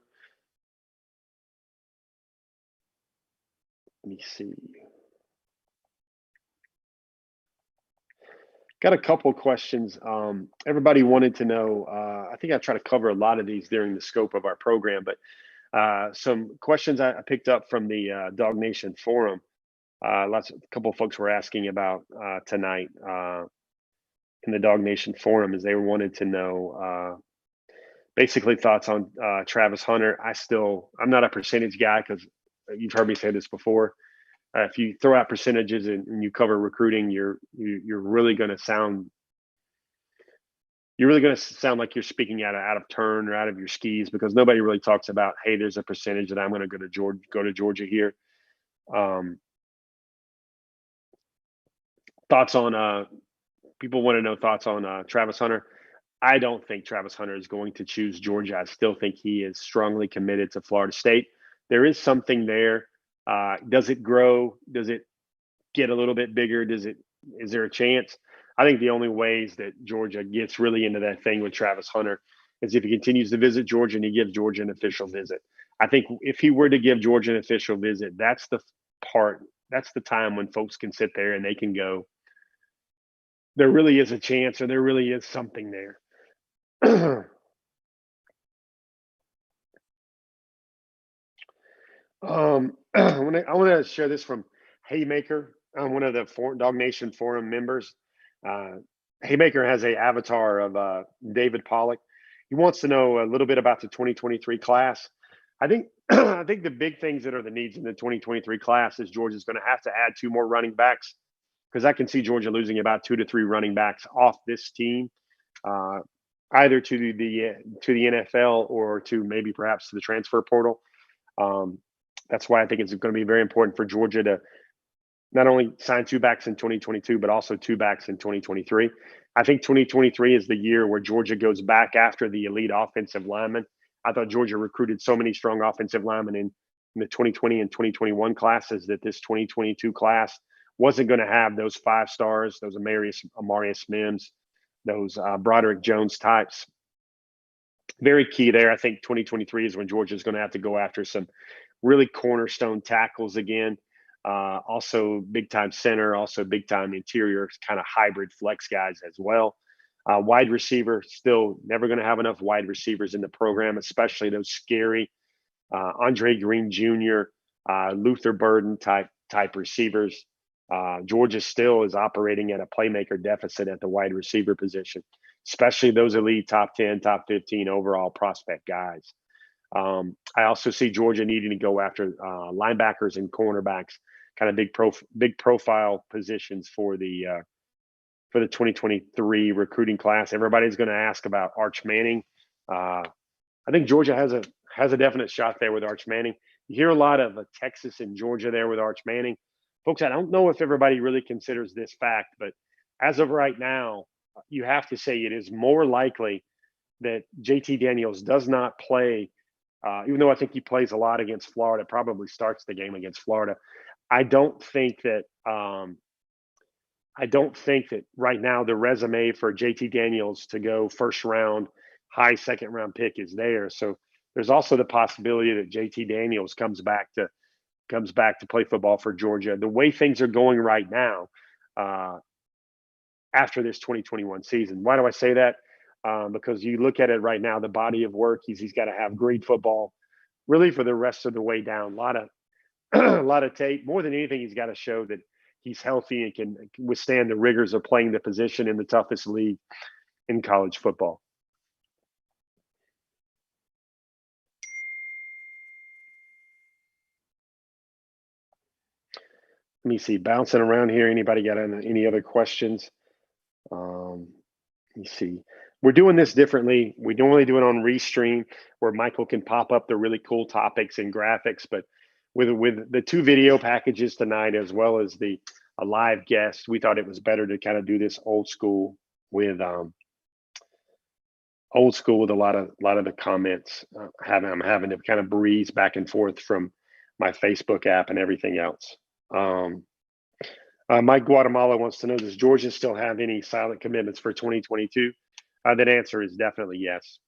Let me see. Got a couple questions. Everybody wanted to know, I think I try to cover a lot of these during the scope of our program, but some questions I picked up from the Dog Nation forum. A couple of folks were asking about tonight in the Dog Nation forum, as they wanted to know basically thoughts on Travis Hunter. I'm not a percentage guy, because you've heard me say this before. If you throw out percentages and you cover recruiting, you're really going to sound like you're speaking out of turn or out of your skis, because nobody really talks about, hey, there's a percentage that I'm going to go to Georgia here. Thoughts on people want to know thoughts on Travis Hunter. I don't think Travis Hunter is going to choose Georgia. I still think he is strongly committed to Florida State. There is something there. Does it grow? Does it get a little bit bigger? Is there a chance? I think the only ways that Georgia gets really into that thing with Travis Hunter is if he continues to visit Georgia and he gives Georgia an official visit. I think if he were to give Georgia an official visit, that's the time when folks can sit there and they can go, there really is a chance, or there really is something there. I want to share this from Haymaker. I'm one of the Dog Nation forum members. Haymaker has a avatar of David Pollock. He wants to know a little bit about the 2023 class. I think the big things that are the needs in the 2023 class is Georgia's going to have to add 2 more running backs, because I can see Georgia losing about 2 to 3 running backs off this team, either to the NFL or to maybe perhaps to the transfer portal. That's why I think it's going to be very important for Georgia to not only sign 2 backs in 2022, but also 2 backs in 2023. I think 2023 is the year where Georgia goes back after the elite offensive linemen. I thought Georgia recruited so many strong offensive linemen in the 2020 and 2021 classes that this 2022 class wasn't going to have those 5 stars, those Amarius Mims, those Broderick Jones types. Very key there. I think 2023 is when Georgia is going to have to go after some really cornerstone tackles again. Also big time center, also big time interior kind of hybrid flex guys as well. Wide receiver, still never going to have enough wide receivers in the program, especially those scary Andre Green Jr., Luther Burden type receivers. Georgia still is operating at a playmaker deficit at the wide receiver position, especially those elite top 10, top 15 overall prospect guys. I also see Georgia needing to go after linebackers and cornerbacks, kind of big profile positions for the 2023 recruiting class. Everybody's going to ask about Arch Manning. I think Georgia has a definite shot there with Arch Manning. You hear a lot of Texas and Georgia there with Arch Manning. Folks, I don't know if everybody really considers this fact, but as of right now, you have to say it is more likely that JT Daniels does not play, even though I think he plays a lot against Florida, probably starts the game against Florida. I don't think that right now the resume for JT Daniels to go first round, high second round pick is there. So there's also the possibility that JT Daniels comes back to play football for Georgia. The way things are going right now, after this 2021 season. Why do I say that? Because you look at it right now, the body of work, he's got to have great football really for the rest of the way down. A lot of tape. More than anything, he's got to show that he's healthy and can withstand the rigors of playing the position in the toughest league in college football. Let me see, bouncing around here. Anybody got any other questions? Let me see. We're doing this differently. We normally do it on Restream, where Michael can pop up the really cool topics and graphics. But with the 2 video packages tonight, as well as a live guest, we thought it was better to kind of do this old school with a lot of the comments. I'm having to kind of breeze back and forth from my Facebook app and everything else. Mike Guatemala wants to know, does Georgia still have any silent commitments for 2022? That answer is definitely yes.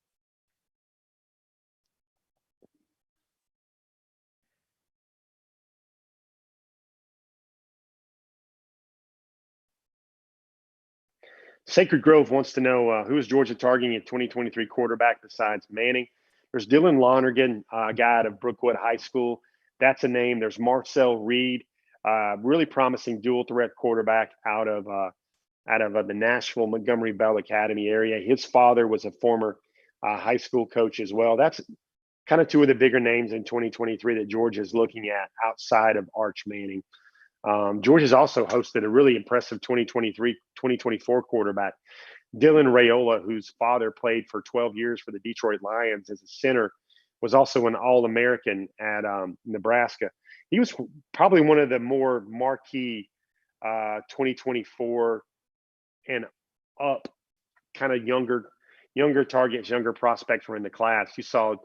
Sacred Grove wants to know, who is Georgia targeting at 2023 quarterback besides Manning? There's Dylan Lonergan, a guy out of Brookwood High School. That's a name. There's Marcel Reed, really promising dual threat quarterback out of the Nashville Montgomery Bell Academy area. His father was a former high school coach as well. That's kind of two of the bigger names in 2023 that Georgia is looking at outside of Arch Manning. Georgia's also hosted a really impressive 2023-2024 quarterback, Dylan Raiola, whose father played for 12 years for the Detroit Lions as a center, was also an All-American at Nebraska. He was probably one of the more marquee 2024 and up kind of younger targets, younger prospects were in the class. You saw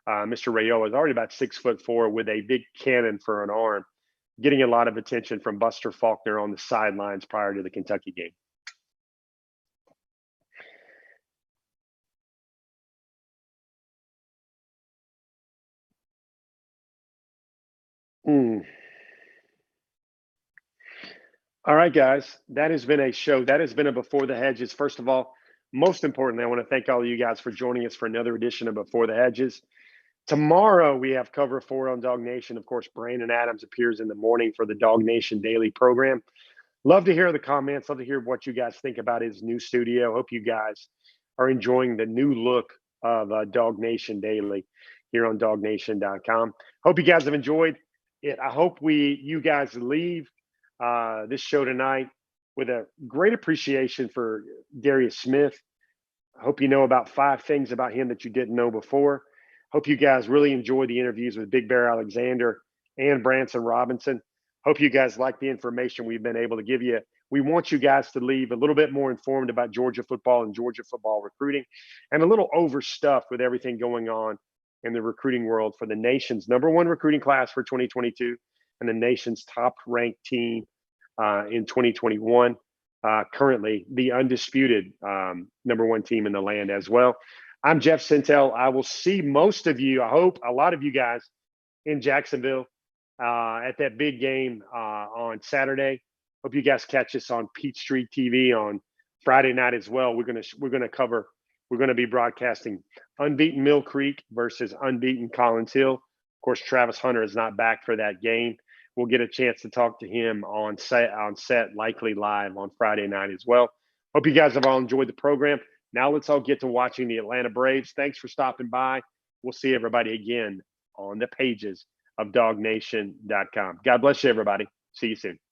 Mr. Raiola is already about 6'4" with a big cannon for an arm, getting a lot of attention from Buster Faulkner on the sidelines prior to the Kentucky game. All right, guys, that has been a show. That has been a Before the Hedges. First of all, most importantly, I want to thank all of you guys for joining us for another edition of Before the Hedges. Tomorrow, we have cover 4 on Dog Nation. Of course, Brandon Adams appears in the morning for the Dog Nation Daily program. Love to hear the comments. Love to hear what you guys think about his new studio. Hope you guys are enjoying the new look of Dog Nation Daily here on dognation.com. Hope you guys have enjoyed it. I hope you guys leave this show tonight with a great appreciation for Darius Smith. I hope you know about 5 things about him that you didn't know before. Hope you guys really enjoy the interviews with Big Bear Alexander and Branson Robinson. Hope you guys like the information we've been able to give you. We want you guys to leave a little bit more informed about Georgia football and Georgia football recruiting, and a little overstuffed with everything going on in the recruiting world for the nation's #1 recruiting class for 2022 and the nation's top-ranked team in 2021. Currently, the undisputed #1 team in the land as well. I'm Jeff Sintel. I will see most of you, I hope a lot of you guys, in Jacksonville at that big game on Saturday. Hope you guys catch us on Peachtree TV on Friday night as well. We're gonna be broadcasting unbeaten Mill Creek versus unbeaten Collins Hill. Of course, Travis Hunter is not back for that game. We'll get a chance to talk to him on set, likely live on Friday night as well. Hope you guys have all enjoyed the program. Now let's all get to watching the Atlanta Braves. Thanks for stopping by. We'll see everybody again on the pages of dognation.com. God bless you, everybody. See you soon.